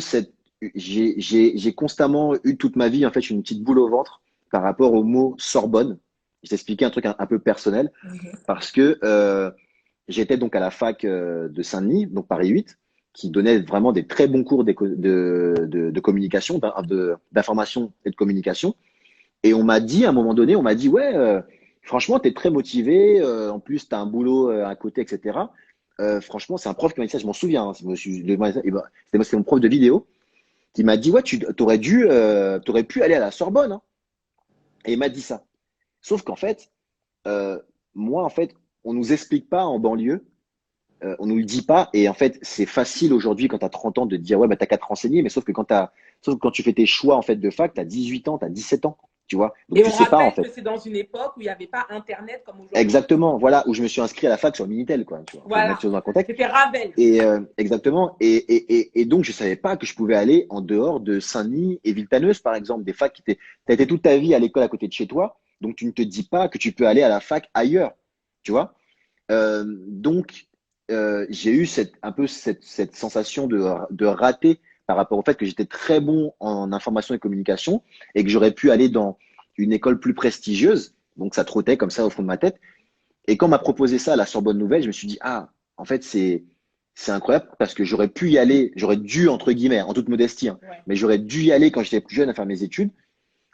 j'ai constamment eu toute ma vie en fait une petite boule au ventre par rapport au mot Sorbonne. Je vais t'expliquer un truc un peu personnel parce que j'étais donc à la fac de Saint-Denis, donc Paris 8, qui donnait vraiment des très bons cours de communication, d'information et de communication. Et on m'a dit, à un moment donné, on m'a dit, ouais, franchement, tu es très motivé, en plus, tu as un boulot à côté, etc. Franchement, c'est un prof qui m'a dit ça, je m'en souviens. Hein, c'était mon prof de vidéo qui m'a dit, ouais, t'aurais pu aller à la Sorbonne. Hein. Et il m'a dit ça. Sauf qu'en fait, moi, en fait, on nous explique pas en banlieue, on nous le dit pas. Et en fait, c'est facile aujourd'hui quand tu as 30 ans de dire, ouais, bah, t'as qu'à te renseigner. Mais sauf que quand tu fais tes choix en fait de fac, tu as 18 ans, tu as 17 ans. Tu vois. Donc, et tu on sais pas, en rappelle fait. que c'est dans une époque où il n'y avait pas Internet comme aujourd'hui. Exactement, voilà, où je me suis inscrit à la fac sur Minitel, quoi. Tu vois, voilà. mettre dans un contexte. C'était Ravel. Et exactement. Et donc, je savais pas que je pouvais aller en dehors de Saint-Denis et Villetaneuse, par exemple, des facs qui étaient. Tu as été toute ta vie à l'école à côté de chez toi, donc tu ne te dis pas que tu peux aller à la fac ailleurs. Tu vois. Donc, j'ai eu un peu cette sensation de rater par rapport au fait que j'étais très bon en information et communication et que j'aurais pu aller dans une école plus prestigieuse. Donc, ça trottait comme ça au fond de ma tête. Et quand on m'a proposé ça à la Sorbonne Nouvelle, je me suis dit, ah, en fait, c'est incroyable parce que j'aurais pu y aller, j'aurais dû, entre guillemets, en toute modestie, hein, mais j'aurais dû y aller quand j'étais plus jeune à faire mes études.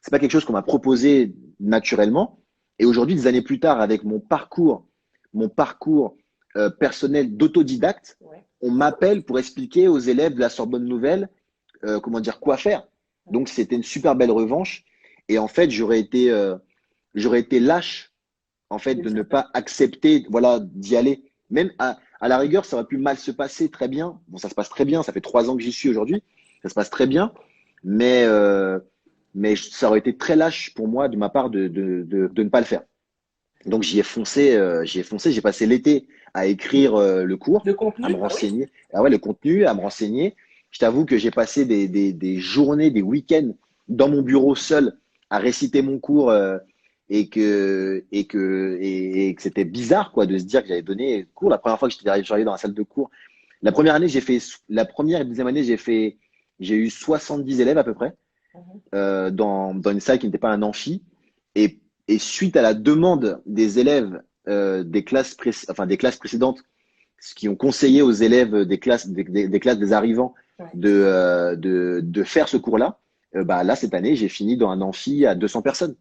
C'est pas quelque chose qu'on m'a proposé naturellement. Et aujourd'hui, des années plus tard, avec mon parcours personnel d'autodidacte, on m'appelle pour expliquer aux élèves de la Sorbonne Nouvelle comment dire quoi faire. Donc, c'était une super belle revanche. Et en fait, j'aurais été lâche en fait de ne pas accepter voilà d'y aller. Même à la rigueur, ça aurait pu mal se passer très bien. Bon, ça se passe très bien. Ça fait 3 ans que j'y suis aujourd'hui. Ça se passe très bien. Mais ça aurait été très lâche pour moi de ma part de ne pas le faire. Donc j'y ai foncé, j'ai passé l'été à écrire le cours, à me renseigner, le contenu, à me renseigner. Je t'avoue que j'ai passé des journées, des week-ends dans mon bureau seul à réciter mon cours et que c'était bizarre quoi de se dire que j'avais donné le cours. La première fois que j'étais arrivé dans la salle de cours, la première et deuxième année, j'ai eu 70 élèves à peu près dans une salle qui n'était pas un amphi. Et suite à la demande des élèves des classes précédentes, qui ont conseillé aux élèves des classes des arrivants de faire ce cours-là, là cette année j'ai fini dans un amphi à 200 personnes.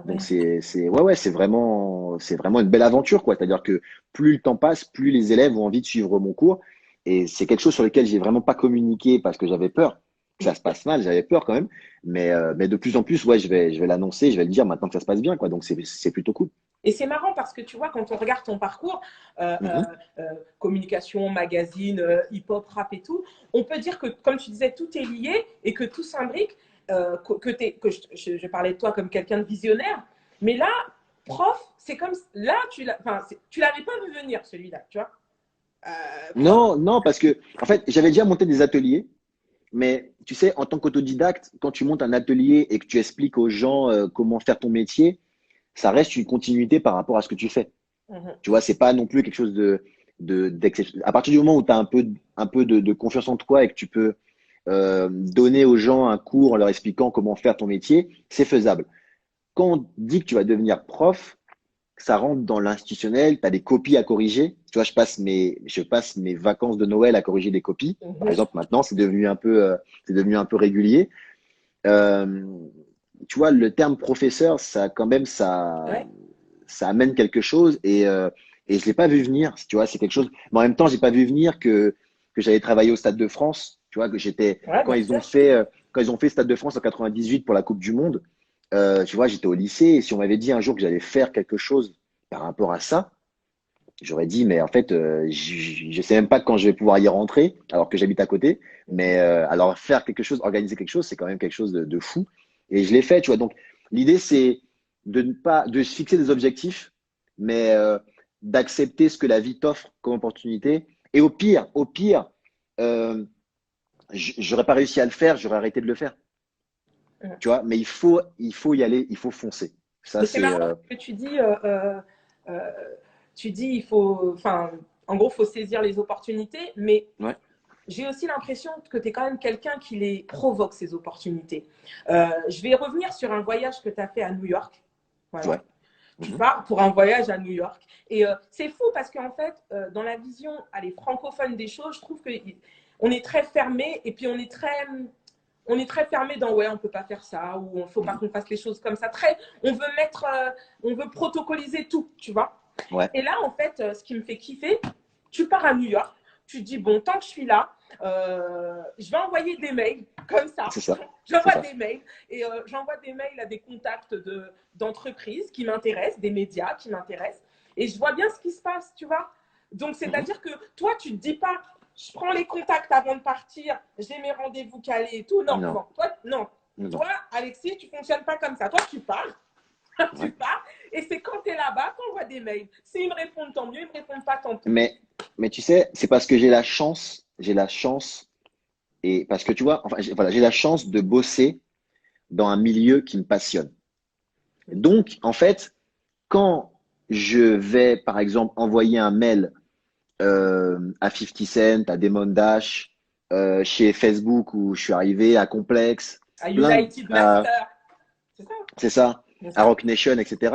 Donc c'est vraiment une belle aventure quoi. C'est-à-dire que plus le temps passe, plus les élèves ont envie de suivre mon cours. Et c'est quelque chose sur lequel j'ai vraiment pas communiqué parce que j'avais peur que ça se passe mal, j'avais peur quand même. Mais de plus en plus, je vais l'annoncer, je vais le dire maintenant que ça se passe bien quoi. Donc c'est plutôt cool. Et c'est marrant parce que tu vois, quand on regarde ton parcours, communication, magazine, hip-hop, rap et tout, on peut dire que, comme tu disais, tout est lié et que tout s'imbrique, je parlais de toi comme quelqu'un de visionnaire, mais là, prof, c'est comme, là, tu l'avais pas vu venir, celui-là, tu vois. Non, parce que, en fait, j'avais déjà monté des ateliers, mais tu sais, en tant qu'autodidacte, quand tu montes un atelier et que tu expliques aux gens comment faire ton métier, ça reste une continuité par rapport à ce que tu fais. Mhm. Tu vois, c'est pas non plus quelque chose d'exceptionnel. À partir du moment où tu as un peu de confiance en toi et que tu peux donner aux gens un cours en leur expliquant comment faire ton métier, c'est faisable. Quand on dit que tu vas devenir prof, ça rentre dans l'institutionnel, tu as des copies à corriger. Tu vois, je passe mes vacances de Noël à corriger des copies. Par Mhm. exemple, maintenant, c'est devenu un peu régulier. Euh, Tu vois, le terme professeur, ça, quand même, Ouais, ça amène quelque chose et je l'ai pas vu venir. Tu vois, c'est quelque chose. Mais en même temps, j'ai pas vu venir que j'allais travailler au Stade de France. Tu vois, que j'étais ouais, quand bien ils ont sûr. fait Stade de France en 98 pour la Coupe du Monde. Tu vois, j'étais au lycée et si on m'avait dit un jour que j'allais faire quelque chose par rapport à ça, j'aurais dit, mais en fait, je sais même pas quand je vais pouvoir y rentrer, alors que j'habite à côté. Mais alors faire quelque chose, organiser quelque chose, c'est quand même quelque chose de fou. Et je l'ai fait, tu vois. Donc l'idée, c'est de ne pas de se fixer des objectifs, mais d'accepter ce que la vie t'offre comme opportunité. Et au pire, euh, j'aurais pas réussi à le faire, j'aurais arrêté de le faire. Mhm. Tu vois. Mais il faut y aller, il faut foncer. Ça, Mais c'est c'est marrant que euh, tu dis, il faut, enfin, en gros, il faut saisir les opportunités, mais ouais, j'ai aussi l'impression que tu es quand même quelqu'un qui les provoque, ces opportunités. Je vais revenir sur un voyage que tu as fait à New York. Voilà. ouais. Tu Mhm. pars pour un voyage à New York. Et c'est fou parce qu'en fait, dans la vision allez, francophone des choses, je trouve qu'on est très fermé et puis on est très fermé dans ouais, on peut pas faire ça ou il faut pas Mhm. qu'on fasse les choses comme ça. On veut on veut protocoliser tout, tu vois. Ouais, Et là, en fait, ce qui me fait kiffer, tu pars à New York, tu te dis bon, tant que je suis là, je vais envoyer des mails comme ça. c'est ça, c'est J'envoie ça. des mails et j'envoie des mails à des contacts d'entreprises qui m'intéressent, des médias qui m'intéressent et je vois bien ce qui se passe, tu vois. Donc, Mhm. c'est-à-dire que toi, tu te dis pas, je prends les contacts avant de partir, j'ai mes rendez-vous calés et tout. Non, Non, non. Toi, non. non. Toi, Alexis, tu fonctionnes pas comme ça. Toi, tu pars, tu Ouais. pars, et c'est quand tu es là-bas qu'on voit des mails. S'ils me répondent, tant mieux, ils me répondent pas, tant pis. Mais, mais tu sais, c'est parce que j'ai la chance, et parce que tu vois, enfin, voilà, j'ai la chance de bosser dans un milieu qui me passionne. Donc, en fait, quand je vais, par exemple, envoyer un mail à 50 Cent, à Damon Dash, chez Facebook où je suis arrivé, à Complex, À plein, United Master, c'est ça, c'est ça, bien à sûr. Rock Nation, etc.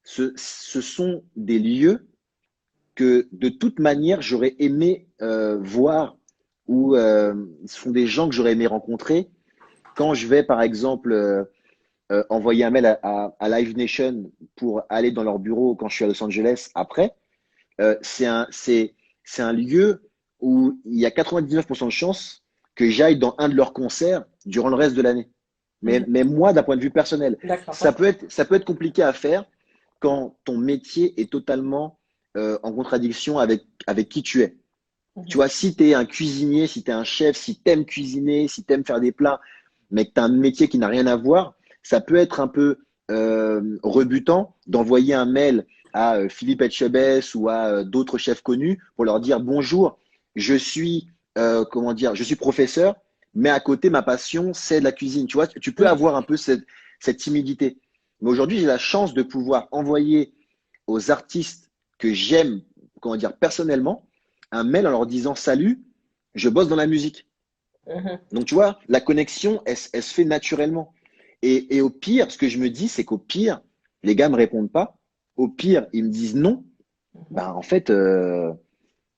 Ce sont des lieux que de toute manière j'aurais aimé voir ou ce sont des gens que j'aurais aimé rencontrer quand je vais par exemple envoyer un mail à Live Nation pour aller dans leur bureau quand je suis à Los Angeles après. C'est un lieu où il y a 99% de chances que j'aille dans un de leurs concerts durant le reste de l'année. Mhm. Mais moi, d'un point de vue personnel, D'accord. ça peut être compliqué à faire quand ton métier est totalement en contradiction avec qui tu es. Tu Mhm. vois, si tu es un cuisinier, si tu es un chef, si tu aimes cuisiner, si tu aimes faire des plats, mais que tu as un métier qui n'a rien à voir, ça peut être un peu rebutant d'envoyer un mail à Philippe Etchebest ou à d'autres chefs connus pour leur dire bonjour, je suis comment dire, je suis professeur, mais à côté ma passion c'est de la cuisine. Tu vois, tu peux Mhm. avoir un peu cette timidité. Mais aujourd'hui, j'ai la chance de pouvoir envoyer aux artistes que j'aime, comment dire, personnellement, un mail en leur disant salut, je bosse dans la musique. Mhm. Donc, tu vois, la connexion, elle se fait naturellement. Et au pire, ce que je me dis, c'est qu'au pire, les gars me répondent pas. Au pire, ils me disent non. Ben, en fait,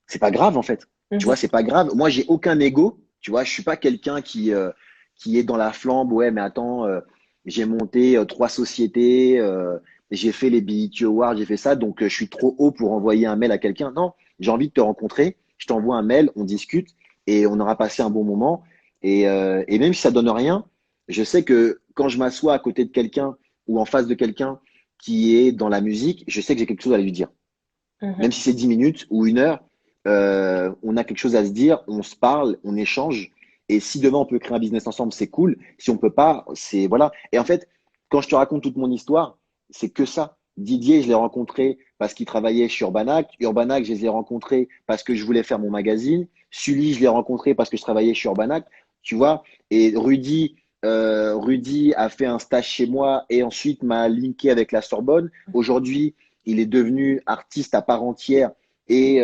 c'est pas grave, en fait. Tu vois, Mhm. c'est pas grave. Moi, j'ai aucun ego. Tu vois, je suis pas quelqu'un qui est dans la flambe. Ouais, mais attends, j'ai monté trois sociétés, j'ai fait les BET Awards, j'ai fait ça, donc je suis trop haut pour envoyer un mail à quelqu'un. Non, j'ai envie de te rencontrer. Je t'envoie un mail, on discute et on aura passé un bon moment. Et même si ça donne rien, je sais que quand je m'assois à côté de quelqu'un ou en face de quelqu'un qui est dans la musique, je sais que j'ai quelque chose à lui dire. Même Mhm. si c'est 10 minutes ou une heure, on a quelque chose à se dire, on se parle, on échange. Et si demain on peut créer un business ensemble, c'est cool. Si on peut pas, c'est voilà. Et en fait, quand je te raconte toute mon histoire, c'est que ça. Didier, je l'ai rencontré parce qu'il travaillait chez Urbanac. Urbanac, je les ai rencontrés parce que je voulais faire mon magazine. Sully, je l'ai rencontré parce que je travaillais chez Urbanac. Tu vois. Et Rudy, Rudy a fait un stage chez moi et ensuite m'a linké avec la Sorbonne. Aujourd'hui, il est devenu artiste à part entière et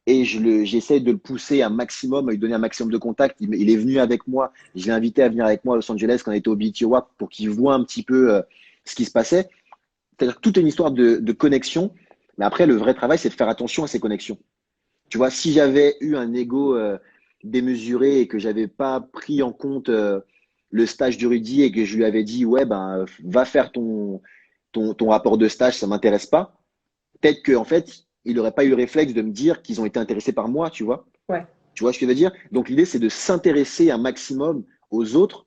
j'essaie de le pousser un maximum, à lui donner un maximum de contacts. Il est venu avec moi. Je l'ai invité à venir avec moi à Los Angeles quand on était au BET Awards pour qu'il voit un petit peu ce qui se passait. C'est-à-dire toute une histoire de connexion. Mais après, le vrai travail, c'est de faire attention à ces connexions. Tu vois, si j'avais eu un ego démesuré et que j'avais pas pris en compte le stage du Rudy et que je lui avais dit, ouais, ben, va faire ton rapport de stage, ça m'intéresse pas. Peut-être qu'en fait, il n'aurait pas eu le réflexe de me dire qu'ils ont été intéressés par moi, tu vois. Ouais. Tu vois ce que je veux dire? Donc, l'idée, c'est de s'intéresser un maximum aux autres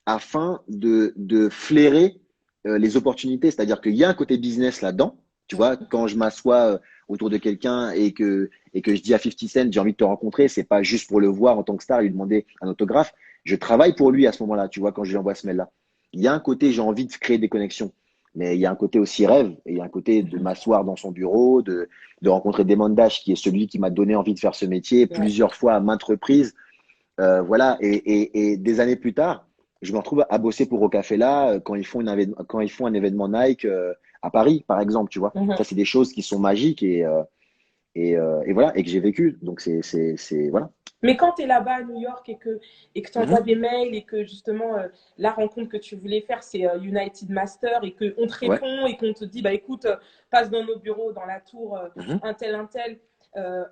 afin de flairer les opportunités. C'est-à-dire qu'il y a un côté business là-dedans. Tu vois, quand je m'assois autour de quelqu'un et que je dis à 50 Cent, j'ai envie de te rencontrer, c'est pas juste pour le voir en tant que star et lui demander un autographe. Je travaille pour lui à ce moment-là, tu vois, quand je lui envoie ce mail-là. Il y a un côté, j'ai envie de créer des connexions. Mais il y a un côté aussi rêve, et il y a un côté de m'asseoir dans son bureau, de rencontrer Damon Dash, qui est celui qui m'a donné envie de faire ce métier Ouais. plusieurs fois à maintes reprises. Voilà, et des années plus tard, je me retrouve à bosser pour Rocafella quand quand ils font un événement Nike à Paris, par exemple, tu vois. Ça, c'est des choses qui sont magiques et voilà, et que j'ai vécu. Donc, voilà. Mais quand tu es là-bas à New York et que tu envoies Mhm. des mails et que justement la rencontre que tu voulais faire c'est United Master et qu'on te Ouais. répond et qu'on te dit bah écoute passe dans nos bureaux dans la tour Mhm. un tel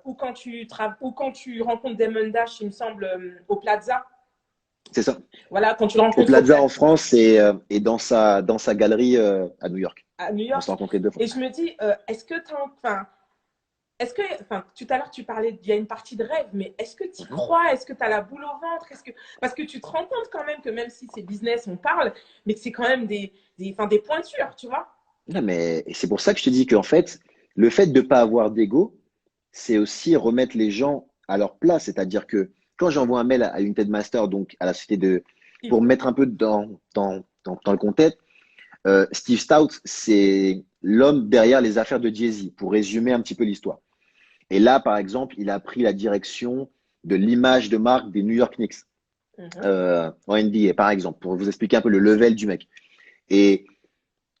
ou quand tu rencontres Damon Dash il me semble au Plaza. C'est ça. Voilà, quand tu le Au rencontres au Plaza Plaza en France et dans sa galerie à New York. à New On s'est York rencontrés 2 fois. et je me dis tout à l'heure, tu parlais, il y a une partie de rêve, mais est-ce que tu y Mhm. crois? Est-ce que tu as la boule au ventre? Parce que tu te rends compte quand même que même si c'est business, on parle, mais que c'est quand même des pointures, tu vois? Non, mais c'est pour ça que je te dis qu'en fait, le fait de ne pas avoir d'ego, c'est aussi remettre les gens à leur place. C'est-à-dire que quand j'envoie un mail à United Master, donc à la société pour me mettre un peu dans le contexte, Steve Stout, c'est l'homme derrière les affaires de Jay-Z, pour résumer un petit peu l'histoire. Et là, par exemple, il a pris la direction de l'image de marque des New York Knicks en NBA, par exemple, pour vous expliquer un peu le level du mec. Et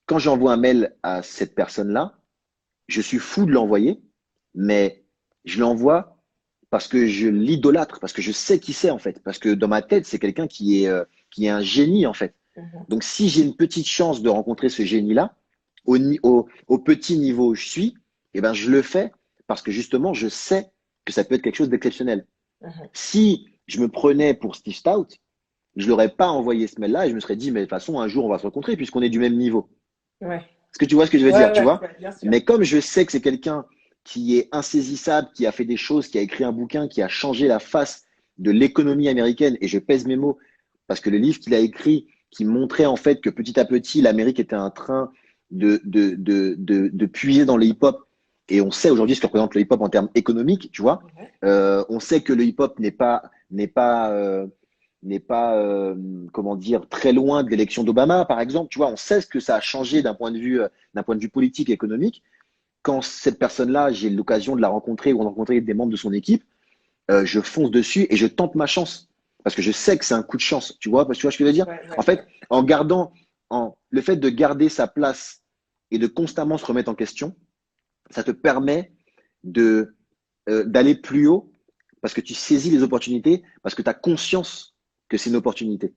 quand j'envoie un mail à cette personne-là, je suis fou de l'envoyer, mais je l'envoie parce que je l'idolâtre, parce que je sais qui c'est en fait, parce que dans ma tête, c'est quelqu'un qui est un génie en fait. Donc si j'ai une petite chance de rencontrer ce génie-là, au petit niveau où je suis, eh ben, je le fais parce que justement, je sais que ça peut être quelque chose d'exceptionnel. Si je me prenais pour Steve Stout, je ne l'aurais pas envoyé ce mail-là et je me serais dit, mais de toute façon, un jour, on va se rencontrer puisqu'on est du même niveau. Ouais, Est-ce que tu vois ce que je veux dire, ouais, tu ouais, vois? ouais, bien sûr. Mais comme je sais que c'est quelqu'un qui est insaisissable, qui a fait des choses, qui a écrit un bouquin, qui a changé la face de l'économie américaine, et je pèse mes mots, parce que le livre qu'il a écrit, qui montrait en fait que petit à petit, l'Amérique était en train de puiser dans le hip-hop, et on sait aujourd'hui ce que représente le hip-hop en termes économiques, tu vois. On sait que le hip-hop n'est pas comment dire, très loin de l'élection d'Obama, par exemple. Tu vois, on sait ce que ça a changé d'un point de vue politique et économique. Quand cette personne-là, j'ai l'occasion de la rencontrer ou de rencontrer des membres de son équipe, je fonce dessus et je tente ma chance. Parce que je sais que c'est un coup de chance. Tu vois, parce que tu vois ce que je veux dire? Ouais, En ouais, fait, le fait de garder sa place et de constamment se remettre en question, ça te permet d'aller plus haut parce que tu saisis les opportunités, parce que tu as conscience que c'est une opportunité.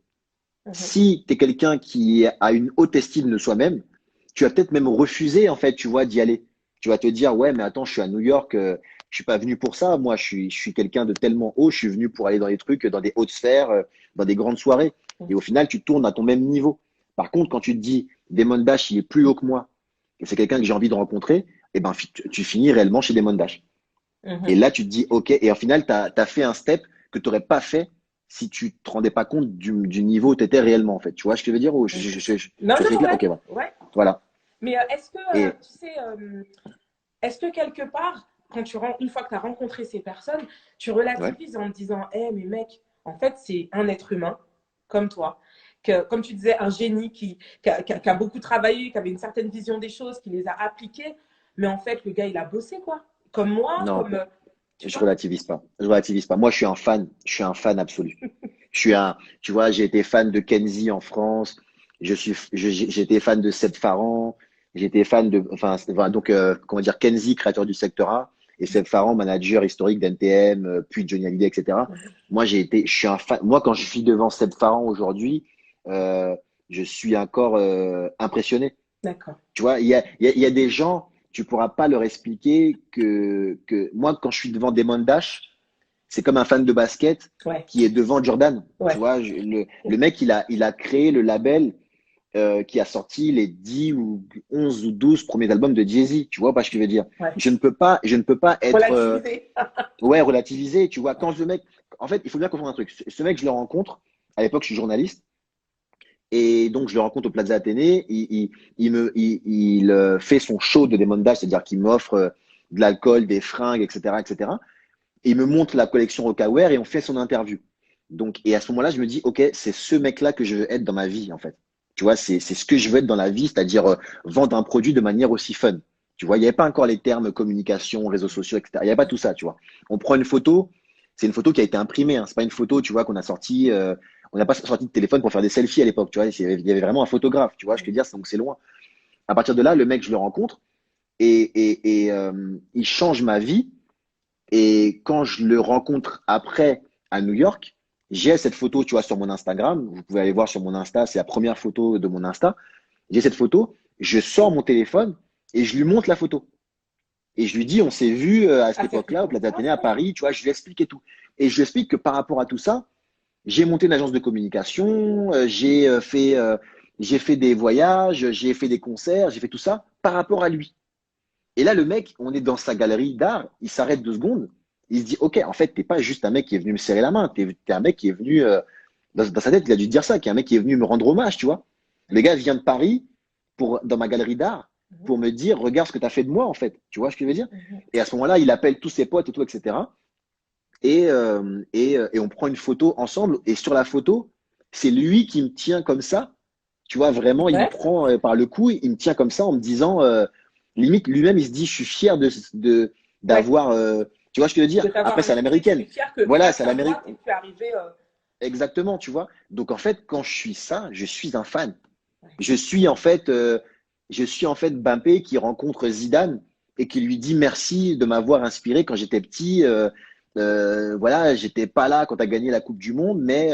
Si tu es quelqu'un qui a une haute estime de soi-même, tu vas peut-être même refuser, en fait, tu vois, d'y aller. Tu vas te dire, ouais, mais attends, je suis à New York, je suis pas venu pour ça. Moi, je suis quelqu'un de tellement haut, je suis venu pour aller dans des trucs, dans des hautes sphères, dans des grandes soirées. Et au final, tu tournes à ton même niveau. Par contre, quand tu te dis, Damon Dash, il est plus haut que moi, et c'est quelqu'un que j'ai envie de rencontrer, eh ben, tu finis réellement chez Damon Dash. Et là, tu te dis, OK, et au final, tu as fait un step que tu n'aurais pas fait si tu te rendais pas compte du niveau où tu étais réellement, en fait. Tu vois ce que je veux dire? Ou Non, je fais non, clair? ouais, OK, voilà. ouais. Voilà. Mais Et tu sais, est-ce que quelque part, une fois que tu as rencontré ces personnes, tu ouais. relativises en te disant, hé, mais mec, en fait, c'est un être humain comme toi, que, comme tu disais, un génie qui a beaucoup travaillé, qui avait une certaine vision des choses, qui les a appliquées, mais en fait, le gars, il a bossé, quoi. Comme moi, Non, comme, tu je vois. relativise pas. Je relativise pas. Moi, je suis un fan. Je suis un fan absolu. Tu vois, j'ai été fan de Kenzie en France. J'étais fan de Seb Faran. J'étais fan de, enfin, voilà, donc, comment dire, Kenzie, créateur du secteur A, et Seb Faran, manager historique d'NTM, puis de Johnny Hallyday, etc. Je suis un fan. Moi, quand je suis devant Seb Faran aujourd'hui, euh, je suis encore impressionné. D'accord. Tu vois, il y a des gens, tu pourras pas leur expliquer que moi, quand je suis devant Damon Dash, c'est comme un fan de basket Ouais. qui est devant Jordan. Ouais. Tu vois, le mec, il a créé le label qui a sorti les 10 ou 11 ou 12 premiers albums de Jay-Z. Tu vois pas ce que je veux dire? Ouais. Je ne peux pas être Relativisé. ouais, relativisé. Tu vois, quand ce mec, en fait, il faut bien comprendre un truc. Ce mec, je le rencontre. À l'époque, je suis journaliste. Et donc, je le rencontre au Plaza Athénée. Il fait son show de démondage, c'est-à-dire qu'il m'offre de l'alcool, des fringues, etc., etc. Et il me montre la collection Rocawear et on fait son interview. Donc, et à ce moment-là, je me dis, OK, c'est ce mec-là que je veux être dans ma vie, en fait. Tu vois, c'est ce que je veux être dans la vie, c'est-à-dire vendre un produit de manière aussi fun. Tu vois, il n'y avait pas encore les termes communication, réseaux sociaux, etc. Il n'y avait pas tout ça, tu vois. On prend une photo, c'est une photo qui a été imprimée, hein. C'est pas une photo, tu vois, qu'on a sorti. On n'a pas sorti de téléphone pour faire des selfies à l'époque, tu vois. Il y avait vraiment un photographe, tu vois. Je veux dire, donc c'est loin. À partir de là, le mec, je le rencontre et il change ma vie. Et quand je le rencontre après à New York, j'ai cette photo, tu vois, sur mon Instagram. Vous pouvez aller voir sur mon Insta, c'est la première photo de mon Insta. J'ai cette photo, je sors mon téléphone et je lui montre la photo. Et je lui dis, on s'est vu à cette époque-là, au Plaza Athénée à Paris, tu vois, je lui explique et tout. Et je lui explique que par rapport à tout ça, j'ai monté une agence de communication, j'ai fait des voyages, j'ai fait des concerts, j'ai fait tout ça par rapport à lui. Et là, le mec, on est dans sa galerie d'art, il s'arrête 2 secondes, il se dit, OK, en fait, t'es pas juste un mec qui est venu me serrer la main, t'es un mec qui est venu, dans sa tête, il a dû dire ça, qui est un mec qui est venu me rendre hommage, tu vois. Le gars vient de Paris dans ma galerie d'art pour me dire, regarde ce que tu as fait de moi, en fait. Tu vois ce que je veux dire? Et à ce moment-là, il appelle tous ses potes et tout, etc. Et on prend une photo ensemble. Et sur la photo, c'est lui qui me tient comme ça. Tu vois, vraiment, il me Ouais. prend par le cou, il me tient comme ça en me disant, limite, lui-même, il se dit, je suis fier d'avoir, tu vois ce que je veux De dire? t'avoir Après, c'est à invité, je l'américaine. suis fière que Voilà, grâce c'est à à moi, l'américaine. tu es arrivé. Exactement, tu vois. Donc, en fait, quand je suis ça, je suis un fan. Ouais. Je suis en fait Mbappé qui rencontre Zidane et qui lui dit merci de m'avoir inspiré quand j'étais petit. Voilà, j'étais pas là quand tu as gagné la Coupe du Monde, mais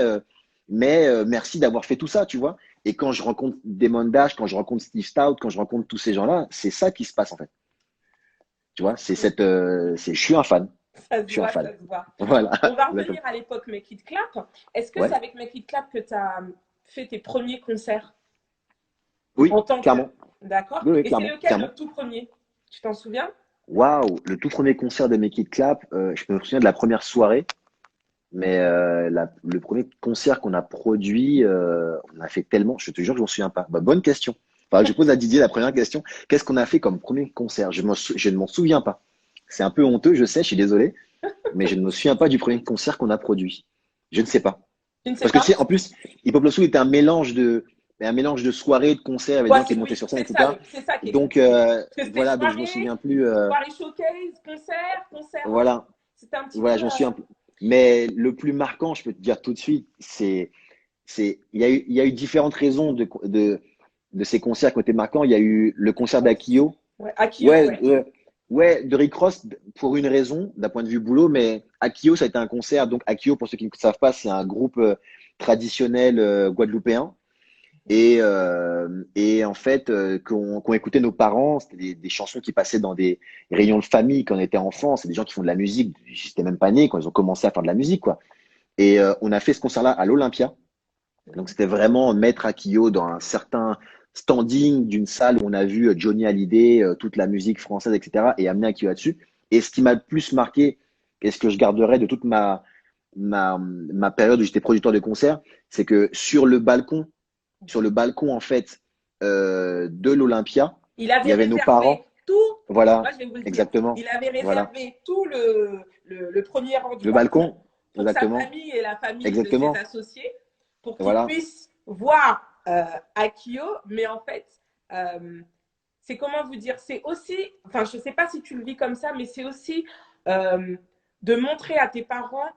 merci d'avoir fait tout ça, tu vois. Et quand je rencontre Damon Dash, quand je rencontre Steve Stout, quand je rencontre tous ces gens-là, c'est ça qui se passe en fait. Tu vois, je suis un fan. Ça se Je suis un voit, fan. ça se voit. Voilà. On va Exactement. revenir à l'époque Make It Clap. Est-ce que c'est Ouais. avec Make It Clap que tu as fait tes premiers concerts Oui, en tant que... clairement. D'accord. Oui, oui, Et c'est clairement, lequel clairement. le tout premier? Tu t'en souviens? Waouh, le tout premier concert de Make It Clap, je me souviens de la première soirée, mais le premier concert qu'on a produit, on a fait tellement, je te jure que je m'en souviens pas. Bah, bonne question. Enfin, je pose à Didier la première question. Qu'est-ce qu'on a fait comme premier concert? Je ne m'en souviens pas. C'est un peu honteux, je sais, je suis désolé, mais je ne me souviens pas du premier concert qu'on a produit. Je ne sais pas. Tu ne sais Parce que pas? tu sais, en plus, Hip Hop Losso était un mélange de soirées, de concerts, avec des Ouais, gens qui montaient oui, sur scène, etc. c'est ça qui est Donc, compliqué. Parce que c'était voilà, donc je m'en souviens soirée, plus. soirée showcase, concert, concert. Voilà. C'était un petit peu. Voilà, j'en suis un peu. Mais le plus marquant, je peux te dire tout de suite, il y a eu différentes raisons de ces concerts qui ont été marquants. Il y a eu le concert d'Akio. Ouais, Akio, Ouais, ouais. ouais, de Rick Ross pour une raison, d'un point de vue boulot, mais Akio, ça a été un concert. Donc, Akio, pour ceux qui ne savent pas, c'est un groupe traditionnel guadeloupéen. Et en fait, qu'on écoutait nos parents, c'était des chansons qui passaient dans des réunions de famille quand on était enfant. C'est des gens qui font de la musique. J'étais même pas né quand ils ont commencé à faire de la musique, quoi. Et on a fait ce concert-là à l'Olympia. Donc c'était vraiment mettre Akio dans un certain standing d'une salle où on a vu Johnny Hallyday, toute la musique française, etc. et amener Akio là-dessus. Et ce qui m'a le plus marqué, et ce que je garderai de toute ma période où j'étais producteur de concerts, c'est que sur le balcon en fait de l'Olympia, Il il y avait avait nos réservé parents. tout. Voilà, Moi, je vais vous le dire. exactement. Il avait Voilà. réservé tout le premier rang du Le balcon balcon, pour sa exactement. famille et la famille de ses Exactement. associés pour qu'ils Voilà. puissent voir Akio. Mais en fait, euh, c'est comment vous dire, c'est aussi, enfin, je ne sais pas si tu le vis comme ça, mais c'est aussi de montrer à tes parents,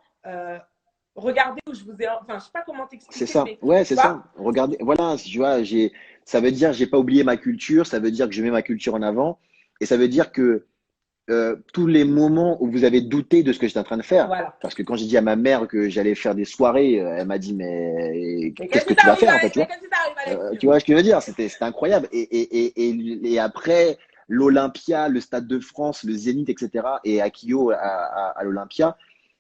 regardez où je vous ai, enfin, je sais pas comment C'est t'expliquer, ça. mais Ouais, tu c'est vois, ça. Regardez, voilà, tu vois, ça veut dire j'ai pas oublié ma culture, ça veut dire que je mets ma culture en avant, et ça veut dire que tous les moments où vous avez douté de ce que j'étais en train de faire, voilà. parce que quand j'ai dit à ma mère que j'allais faire des soirées, elle m'a dit mais Mais qu'est-ce qu'est-ce que qui tu vas t'arrive, faire en fait, tu mais vois? qu'est-ce qui t'arrive, Tu Alexis? vois ce que je veux dire? C'était incroyable. Et après, l'Olympia, le Stade de France, le Zénith, etc. Et à Kyo, à l'Olympia,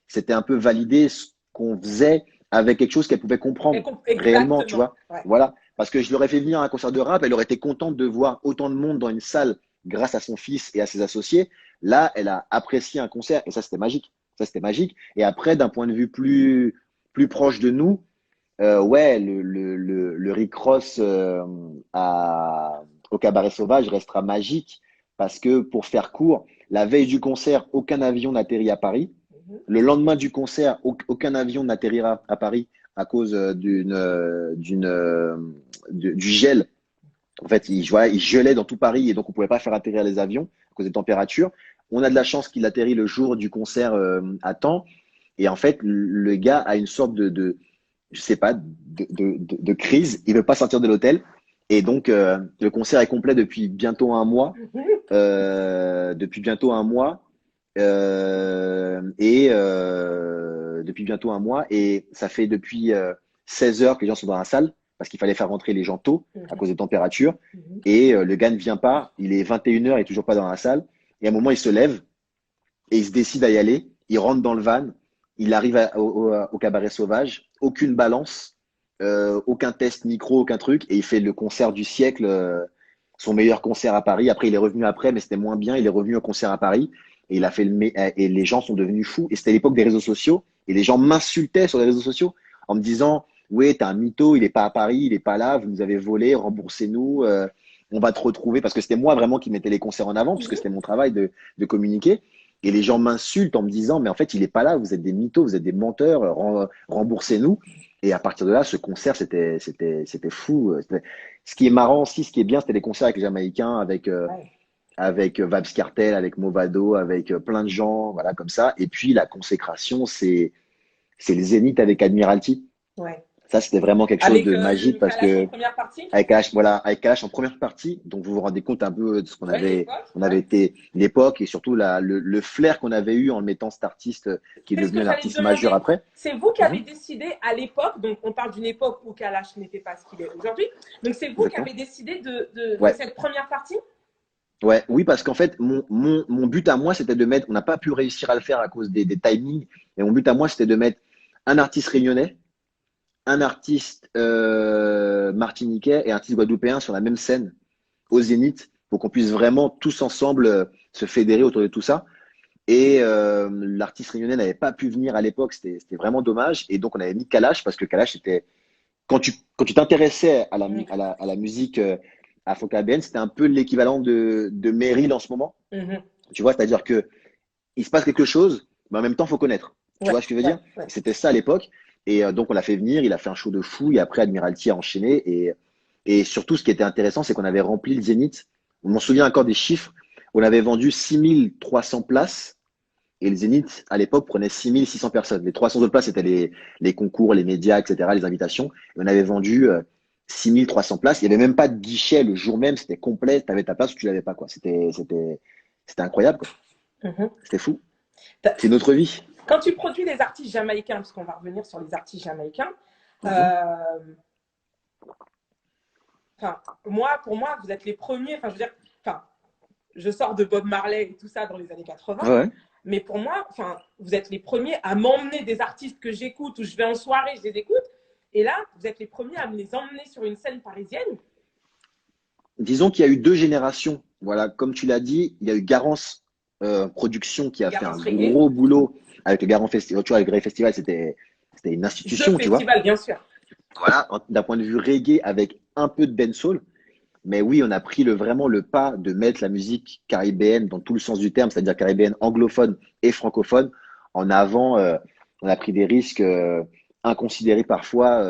c'était un peu valider ce qu'on faisait avec quelque chose qu'elle pouvait comprendre réellement, tu Exactement. vois. Ouais. Voilà. Parce que je leur ai fait venir à un concert de rap, elle aurait été contente de voir autant de monde dans une salle grâce à son fils et à ses associés. Là, elle a apprécié un concert et ça, c'était magique. Ça, c'était magique. Et après, d'un point de vue plus proche de nous, ouais, le Rick Ross au Cabaret Sauvage restera magique parce que, pour faire court, la veille du concert, aucun avion n'atterrit à Paris. Mhm. Le lendemain du concert, aucun avion n'atterrira à Paris à cause du gel. En fait, voilà, il gelait dans tout Paris et donc on pouvait pas faire atterrir les avions à cause des températures. On a de la chance qu'il atterrit le jour du concert à temps. Et en fait, le gars a une sorte je sais pas, de crise. Il veut pas sortir de l'hôtel. Et donc, le concert est complet depuis bientôt un mois. Depuis bientôt un mois. Depuis bientôt un mois. Et ça fait depuis 16 heures que les gens sont dans la salle parce qu'il fallait faire rentrer les gens tôt à cause des températures. Mhm. Et le gars ne vient pas. Il est 21 heures, il est toujours pas dans la salle. Et à un moment, il se lève et il se décide à y aller. Il rentre dans le van. Il arrive au Cabaret Sauvage. Aucune balance, aucun test micro, aucun truc. Et il fait le concert du siècle, son meilleur concert à Paris. Après, il est revenu après, mais c'était moins bien. Il est revenu au concert à Paris. Et il a fait et les gens sont devenus fous. Et c'était l'époque des réseaux sociaux. Et les gens m'insultaient sur les réseaux sociaux en me disant, ouais, t'es un mytho, il est pas à Paris, il est pas là, vous nous avez volé, remboursez-nous, on va te retrouver. Parce que c'était moi vraiment qui mettais les concerts en avant, puisque c'était mon travail de communiquer. Et les gens m'insultent en me disant, mais en fait, il est pas là, vous êtes des mythos, vous êtes des menteurs, remboursez-nous. Et à partir de là, ce concert, c'était fou. Ce qui est marrant aussi, ce qui est bien, c'était les concerts avec les Jamaïcains, Ouais. avec Vabs Cartel, avec Movado, avec plein de gens, voilà, comme ça. Et puis, la consécration, c'est le Zénith avec Admiralty. Ouais. Ça, c'était vraiment quelque chose Avec de magique parce Kalash en que première partie. avec Kalash, voilà, avec Kalash en première partie, donc vous vous rendez compte un peu de ce Ouais, l'époque. on avait Ouais. été l'époque et surtout le flair qu'on avait eu en mettant cet artiste qui est C'est ce devenu que un j'allais te artiste majeur demander. après. C'est vous qui avez Mhm, décidé à l'époque, donc on parle d'une époque où Kalash n'était pas ce qu'il est aujourd'hui, donc c'est vous qui exactement. avez décidé de Ouais, cette première partie? ouais, oui, parce qu'en fait, mon but à moi, c'était de mettre, on n'a pas pu réussir à le faire à cause des timings, mais mon but à moi, c'était de mettre un artiste réunionnais, un artiste martiniquais et un artiste guadeloupéen sur la même scène au Zénith pour qu'on puisse vraiment tous ensemble se fédérer autour de tout ça. Et l'artiste réunionnais n'avait pas pu venir à l'époque, c'était vraiment dommage. Et donc on avait mis Kalash parce que Kalash c'était quand tu t'intéressais à Mhm. à la musique afro-caribéenne, c'était un peu l'équivalent de Meryl en ce moment. Mhm. Tu vois, c'est-à-dire que il se passe quelque chose, mais en même temps, il faut connaître. Tu Ouais, vois ce que je veux ouais, dire? ouais. C'était ça à l'époque. Et donc, on l'a fait venir, il a fait un show de fou, et après, Admiralty a enchaîné. Et surtout, ce qui était intéressant, c'est qu'on avait rempli le Zénith. On m'en souvient encore des chiffres. On avait vendu 6300 places, et le Zénith, à l'époque, prenait 6600 personnes. Les 300 autres places, c'était les concours, les médias, etc., les invitations. Et on avait vendu 6300 places. Il n'y avait même pas de guichet le jour même, c'était complet. Tu avais ta place ou tu l'avais pas, quoi. C'était incroyable, quoi. Mhm. C'était fou. T'as- C'est notre vie. Quand tu produis les artistes jamaïcains, parce qu'on va revenir sur les artistes jamaïcains, Mhm. euh, enfin, pour moi, vous êtes les premiers. Enfin, je veux dire, enfin, je sors de Bob Marley et tout ça dans les années 80. Ouais. Mais pour moi, enfin, vous êtes les premiers à m'emmener des artistes que j'écoute ou je vais en soirée, je les écoute. Et là, vous êtes les premiers à me les emmener sur une scène parisienne. Disons qu'il y a eu deux générations. Voilà, comme tu l'as dit, il y a eu Garance Production qui a fait un Garance Reggae, gros boulot avec le Garance Festival. Tu vois, avec le Grey Festival, c'était une The institution, tu vois. Festival, bien sûr. Voilà, d'un point de vue reggae avec un peu de dancehall. Mais oui, on a pris vraiment le pas de mettre la musique caribéenne dans tout le sens du terme, c'est-à-dire caribéenne anglophone et francophone, en avant. On a pris des risques inconsidérés parfois,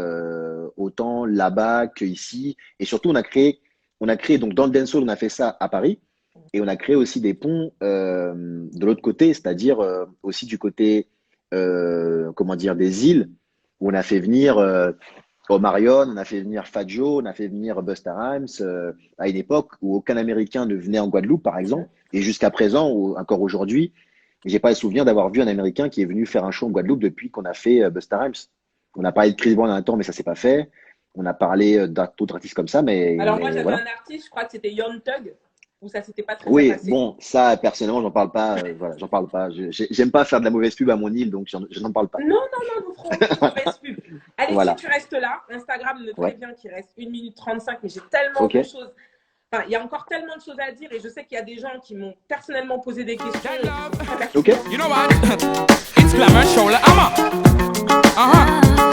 autant là-bas qu'ici. Et surtout, on a créé, donc dans le dancehall, on a fait ça à Paris. Et on a créé aussi des ponts de l'autre côté, c'est-à-dire aussi du côté, comment dire, des îles. où on a fait venir Omarion, on a fait venir Fat Joe, on a fait venir Busta Rhymes à une époque où aucun Américain ne venait en Guadeloupe, par exemple. Et jusqu'à présent, ou encore aujourd'hui, j'ai pas le souvenir d'avoir vu un Américain qui est venu faire un show en Guadeloupe depuis qu'on a fait Busta Rhymes. On a parlé de Chris Brown un temps, mais ça s'est pas fait. On a parlé d'autres artistes comme ça, mais Alors moi, j'avais voilà. un artiste, je crois que c'était Young Thug, où ça s'était pas très bien Oui, passé. bon, ça, personnellement, j'en parle pas. Voilà, j'en parle pas. J'aime pas faire de la mauvaise pub à mon île, donc je n'en parle pas. Non, non, non, nous ferons aucune mauvaise pub. Alexis, Voilà. tu restes là. Instagram me Ouais. prévient qu'il reste 1 minute 35, mais j'ai tellement Ok. de choses. Enfin, il y a encore tellement de choses à dire et je sais qu'il y a des gens qui m'ont personnellement posé des questions. That love. Ok. You know what? It's Glamour Show. Like, I'm a. Uh-huh.